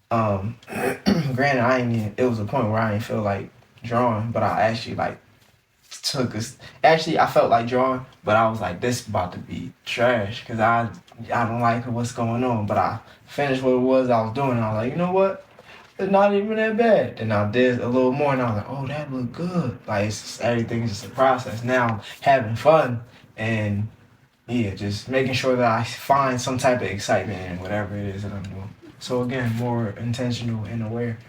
granted it was a point where I didn't feel like drawing, but I actually like I felt like drawing, but I was like, this about to be trash because I don't like what's going on. But I finished what it was I was doing, and I was like, you know what? It's not even that bad. Then I did a little more, and I was like, oh, that looked good. Like, everything's just a process. Now I'm having fun, and yeah, just making sure that I find some type of excitement in whatever it is that I'm doing. So again, more intentional and aware.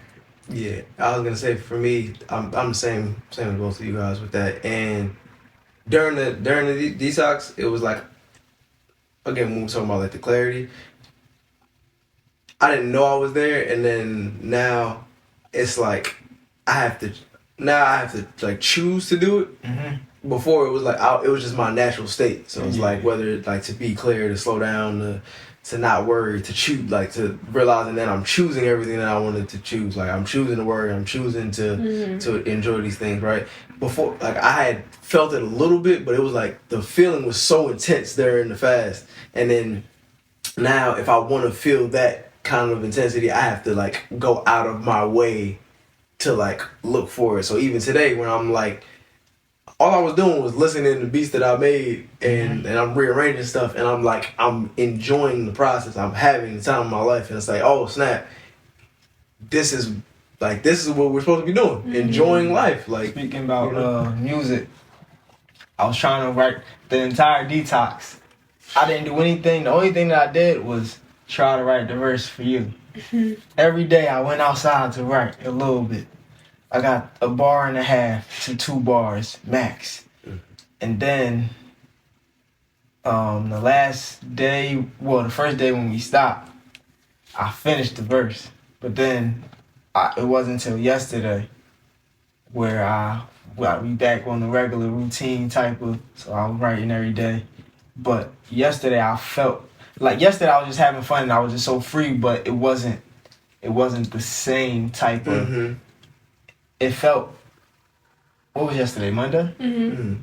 Yeah, I was gonna say for me, I'm the same as both of you guys with that. And during the detox, it was like, again, when we were talking about like the clarity, I didn't know I was there, and then now it's like I have to like choose to do it. Mm-hmm. Before it was like it was just my natural state. So it's like whether like to be clear, to slow down, to not worry, to choose, like to realizing that I'm choosing everything that I wanted to choose. Like I'm choosing to worry, I'm choosing to enjoy these things. Right before, like I had felt it a little bit, but it was like the feeling was so intense during the fast, and then now if I want to feel that kind of intensity, I have to like go out of my way to like look for it. So even today when I'm like, all I was doing was listening to beats that I made and I'm rearranging stuff, and I'm like, I'm enjoying the process. I'm having the time of my life, and it's like, oh snap, this is what we're supposed to be doing, enjoying life. Like speaking about music, I was trying to write the entire detox. I didn't do anything. The only thing that I did was try to write the verse for you. Every day I went outside to write a little bit. I got 1.5 bars to 2 bars max. And then the first day when we stopped, I finished the verse. But then it wasn't until yesterday where we back on the regular routine so I was writing every day. But yesterday I felt like I was just having fun and I was just so free, but it wasn't the same type of. It felt. What was yesterday? Monday?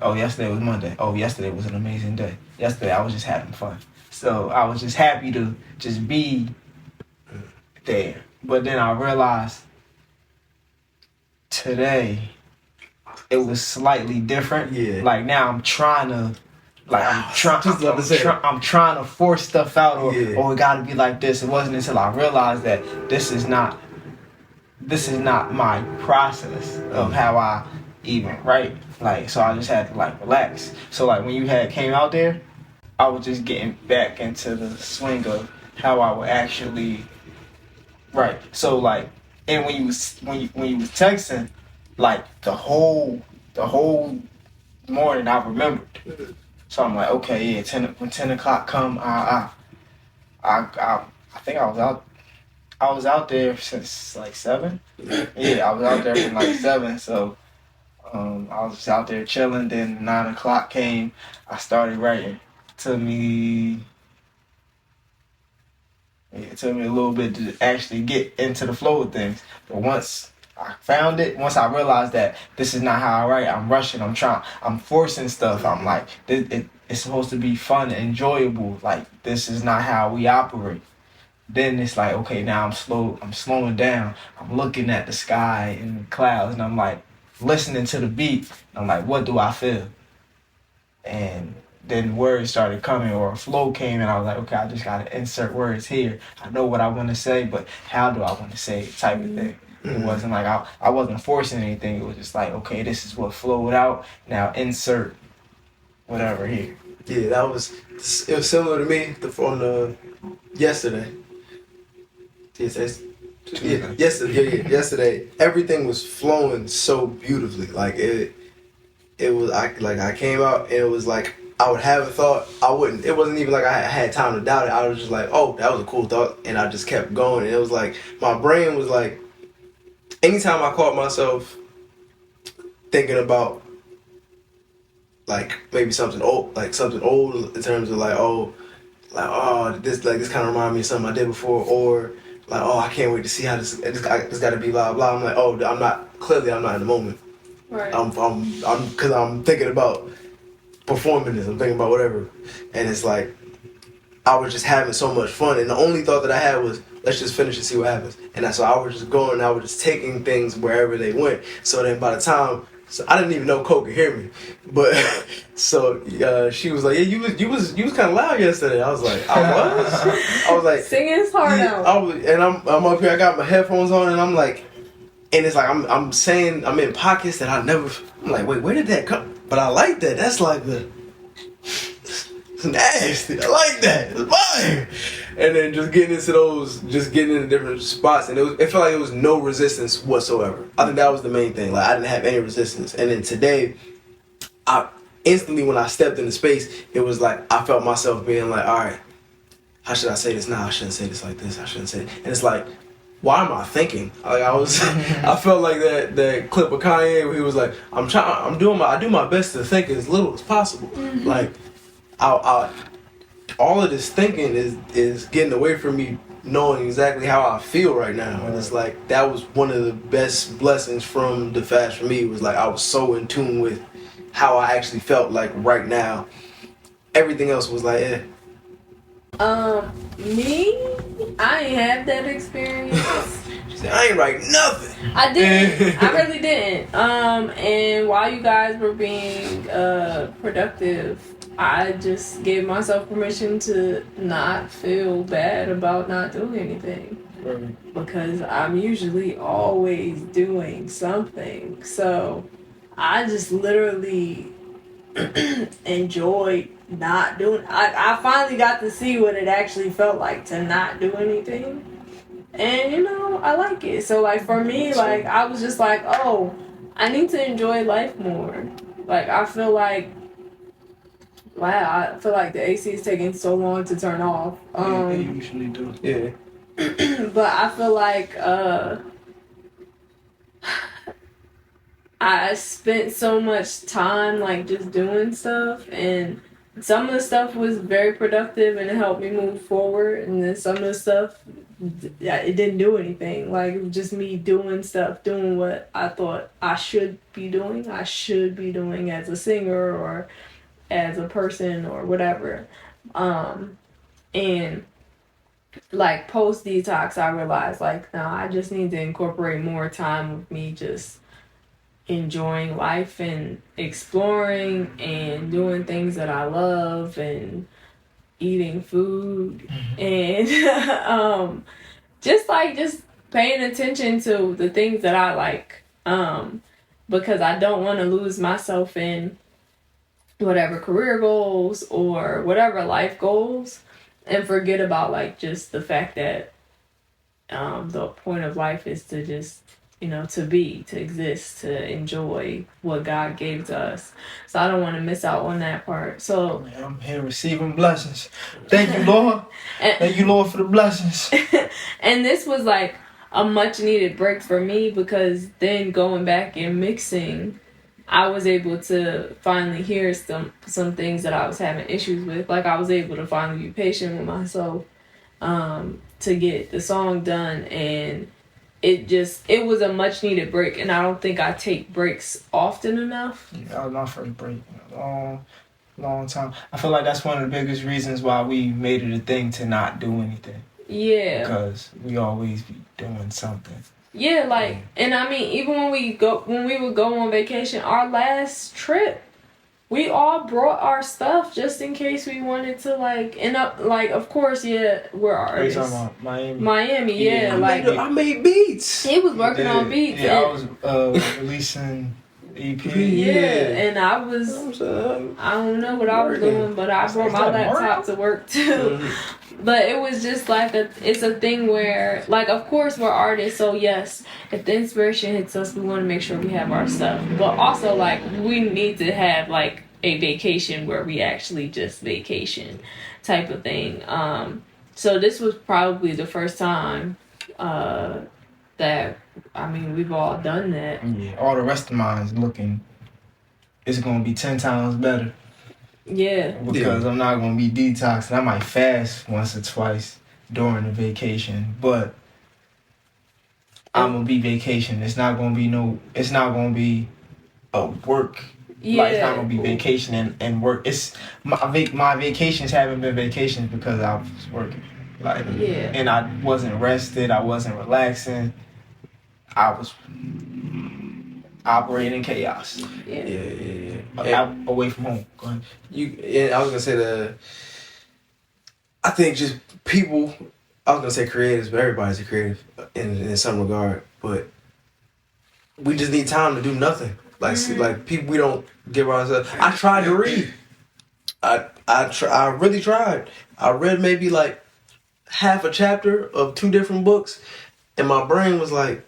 Oh, yesterday was Monday. Oh, yesterday was an amazing day. Yesterday I was just having fun, so I was just happy to just be there. But then I realized today it was slightly different. Yeah. Like now I'm trying to. Like I'm trying to force stuff out, or it gotta be like this. It wasn't until I realized that this is not my process of how I even write. Like so, I just had to like relax. So like when you came out there, I was just getting back into the swing of how I would actually write. So like, and when you was texting, like the whole morning I remembered. So I'm like, okay, yeah, when 10 o'clock come, I think I was out. I was out there since like 7. Yeah, I was out there from like 7. So I was just out there chilling. Then 9 o'clock came. I started writing. It took me a little bit to actually get into the flow of things. But once I found it, once I realized that this is not how I write, I'm rushing, I'm forcing stuff. I'm like, it's supposed to be fun and enjoyable. Like, this is not how we operate. Then it's like, okay, now I'm slowing down. I'm looking at the sky and the clouds, and I'm like listening to the beat. I'm like, what do I feel? And then words started coming, or a flow came, and I was like, okay, I just gotta insert words here. I know what I want to say, but how do I want to say it, type of thing. It wasn't like I wasn't forcing anything. It was just like, okay, this is what flowed out. Now insert whatever here. Yeah, it was similar to me on the yesterday. Yesterday, everything was flowing so beautifully. Like it was. I came out and it was like I would have a thought. It wasn't even like I had time to doubt it. I was just like, oh, that was a cool thought, and I just kept going. And it was like my brain was like, anytime I caught myself thinking about like maybe something old in terms of this kind of reminded me of something I did before, or like, oh, I can't wait to see how this got to be blah blah. I'm like, oh, I'm not in the moment. Right. Because I'm thinking about performing this. I'm thinking about whatever, and it's like I was just having so much fun, and the only thought that I had was, let's just finish and see what happens. And that's why I was just going. I was just taking things wherever they went. So then by the time, I didn't even know Cole could hear me, but so she was like, yeah, you was kind of loud yesterday. I was like, I was like singing his heart out. I'm up here. I got my headphones on, and I'm like, and it's like I'm saying I'm in pockets that I'm like, wait, where did that come? But I like that. That's like it's nasty. I like that. It's fire. And then just getting into different spots, and it felt like it was no resistance whatsoever. I think that was the main thing. Like, I didn't have any resistance. And then today, I instantly, when I stepped into space, it was like I felt myself being like, all right, how should I say this now? I shouldn't say this like this. I shouldn't say it. And it's like, why am I thinking? Like I felt like that clip of Kanye where he was like, I do my best to think as little as possible. Mm-hmm. Like, all of this thinking is getting away from me knowing exactly how I feel right now. And it's like, that was one of the best blessings from the fast for me, was like I was so in tune with how I actually felt like right now. Everything else was like, eh. Me, I ain't have that experience. She said, I ain't writing nothing. I didn't. I really didn't. And while you guys were being productive, I just gave myself permission to not feel bad about not doing anything. Right. Because I'm usually always doing something. So I just literally enjoyed not doing. I finally got to see what it actually felt like to not do anything. And I like it. So like for me, like I was just like, oh, I need to enjoy life more. Like I feel like, wow, I feel like the AC is taking so long to turn off. They usually do. Yeah. But I feel like I spent so much time like just doing stuff, and some of the stuff was very productive and it helped me move forward, and then some of the stuff it didn't do anything. Like it was just me doing stuff, doing what I thought I should be doing as a singer or as a person or whatever. And like post detox, I realized like, no, I just need to incorporate more time with me just enjoying life and exploring and doing things that I love and eating food and just paying attention to the things that I like, because I don't want to lose myself in whatever career goals or whatever life goals and forget about like just the fact that the point of life is to just to exist, to enjoy what God gave to us. So I don't want to miss out on that part. So I'm here receiving blessings. Thank you, Lord. Thank you, Lord, for the blessings. And this was like a much needed break for me, because then going back and mixing, I was able to finally hear some things that I was having issues with. Like, I was able to finally be patient with myself to get the song done, and it was a much needed break. And I don't think I take breaks often enough. Yeah, that was my first break in a long time. I feel like that's one of the biggest reasons why we made it a thing to not do anything. Yeah. Because we always be doing something. Yeah, like, and I mean, even when we would go on vacation, our last trip, we all brought our stuff just in case we wanted to, like, end up, like, of course, yeah, we're artists. Are you talking about Miami? Miami, yeah, like, I made beats. he was working on beats. Yeah, I was releasing EP. Yeah, and I don't know what I was doing, but I brought my laptop to work too. But it was just like it's a thing where, like, of course we're artists, so yes, if the inspiration hits us, we want to make sure we have our stuff. But also, like, we need to have, like, a vacation where we actually just vacation type of thing. So this was probably the first time that, I mean, we've all done that. Yeah, all the rest of mine's it's going to be 10 times better. Yeah. Because I'm not going to be detoxing. I might fast once or twice during the vacation, but I'm going to be vacation. It's not going to be a work. Yeah. Like, it's not going to be vacation and work. It's my vacations haven't been vacations because I was working. Like, yeah. And I wasn't rested. I wasn't relaxing. I was operating in chaos. Yeah. Away from home. Go ahead. I was gonna say I think just people. I was gonna say creatives, but everybody's a creative in some regard. But we just need time to do nothing. Like, like people, we don't give ourselves. I tried to read. I really tried. I read maybe like half a chapter of 2 different books, and my brain was like,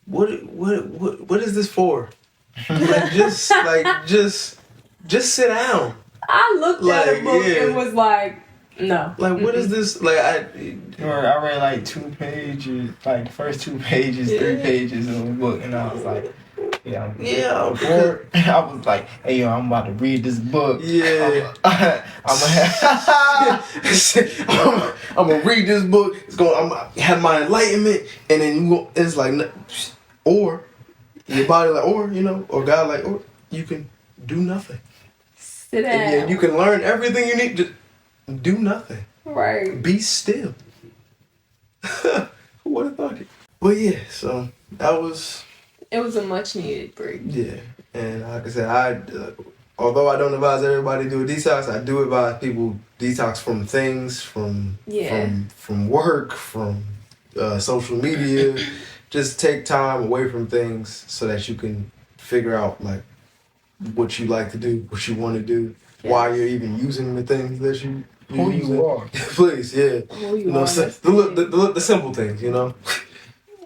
what is this for? Just sit down. I looked at a book and was like, no. Like, what is this? Like, I read like 2 pages, like the first 2 pages, 3 pages of the book, and I was like, I'm bored. I was like, hey, yo, I'm about to read this book. Yeah. I'm gonna read this book. I'm gonna have my enlightenment, and then it's like, or your body like, or God like, or you can do nothing. Sit down. And you can learn everything you need. Just do nothing. Right. Be still. Who would have thought it? But yeah, so it was a much needed break. Yeah, and like I said, although I don't advise everybody to do a detox, I do advise people detox from things, from work, from social media. Just take time away from things so that you can figure out, like, what you like to do, what you want to do, why you're even using the things that you are. Please, yeah. Who you are. The simple things,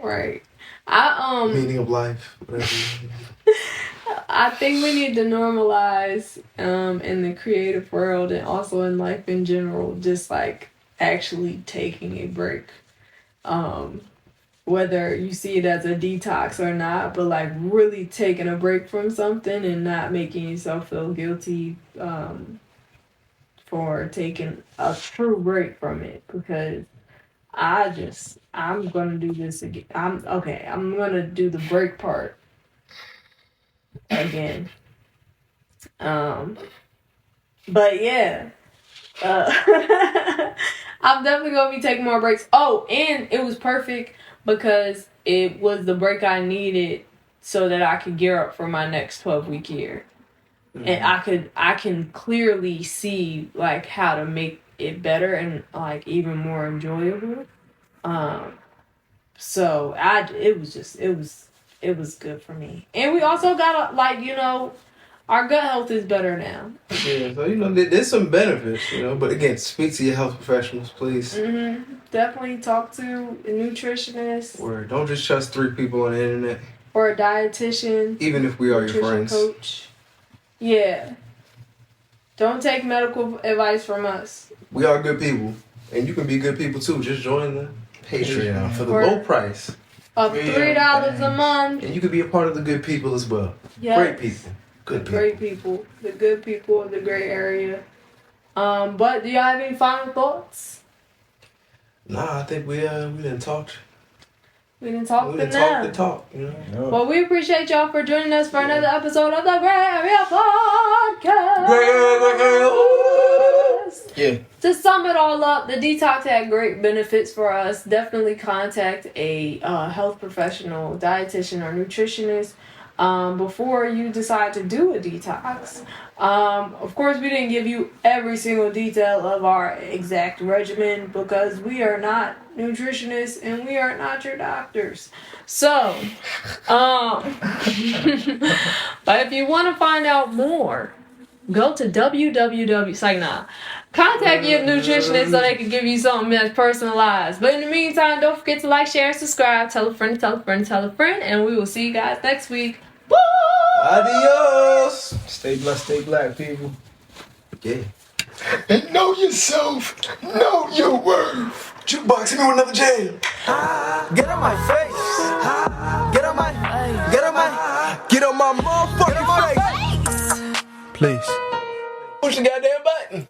Right. Meaning of life, whatever. I think we need to normalize in the creative world and also in life in general, just like actually taking a break. Whether you see it as a detox or not, but like really taking a break from something and not making yourself feel guilty for taking a true break from it, because I'm gonna do this again. I'm gonna do the break part again. But yeah, I'm definitely gonna be taking more breaks. Oh, and it was perfect because it was the break I needed so that I could gear up for my next 12-week year. Mm-hmm. And I can clearly see like how to make it better and like even more enjoyable. So it was good for me. And we also got our gut health is better now. Yeah, so there's some benefits, but again, speak to your health professionals, please. Mm-hmm. Definitely talk to a nutritionist. Or don't just trust 3 people on the internet. or a dietitian, Even if we are your nutrition friends. coach. Yeah. Don't take medical advice from us. We are good people. And you can be good people too. Just join the Patreon for the For- low price. Of $3 a month. And you can be a part of the good people as well. Yes. Great people. Good people. Great people. The good people of the Grae area. But do y'all have any final thoughts? Nah, I think we didn't talk. We didn't talk We to didn't talk the them. talk, you know. Well, we appreciate y'all for joining us for another episode of the Grae Area Podcast. Yeah. To sum it all up, the detox had great benefits for us. Definitely contact a health professional, dietitian, or nutritionist before you decide to do a detox. Of course, we didn't give you every single detail of our exact regimen because we are not nutritionists and we are not your doctors. So, but if you want to find out more, go to www. It's like, nah. Contact your nutritionist so they can give you something that's personalized. But in the meantime, don't forget to like, share, and subscribe. Tell a friend, tell a friend, tell a friend. And we will see you guys next week. Bye! Adios. Stay blessed, stay black, people. Yeah. And know yourself. Know your worth. Jukebox, hit me with another jam. Get on my face. Get on my motherfucking face. Please. Push the goddamn button.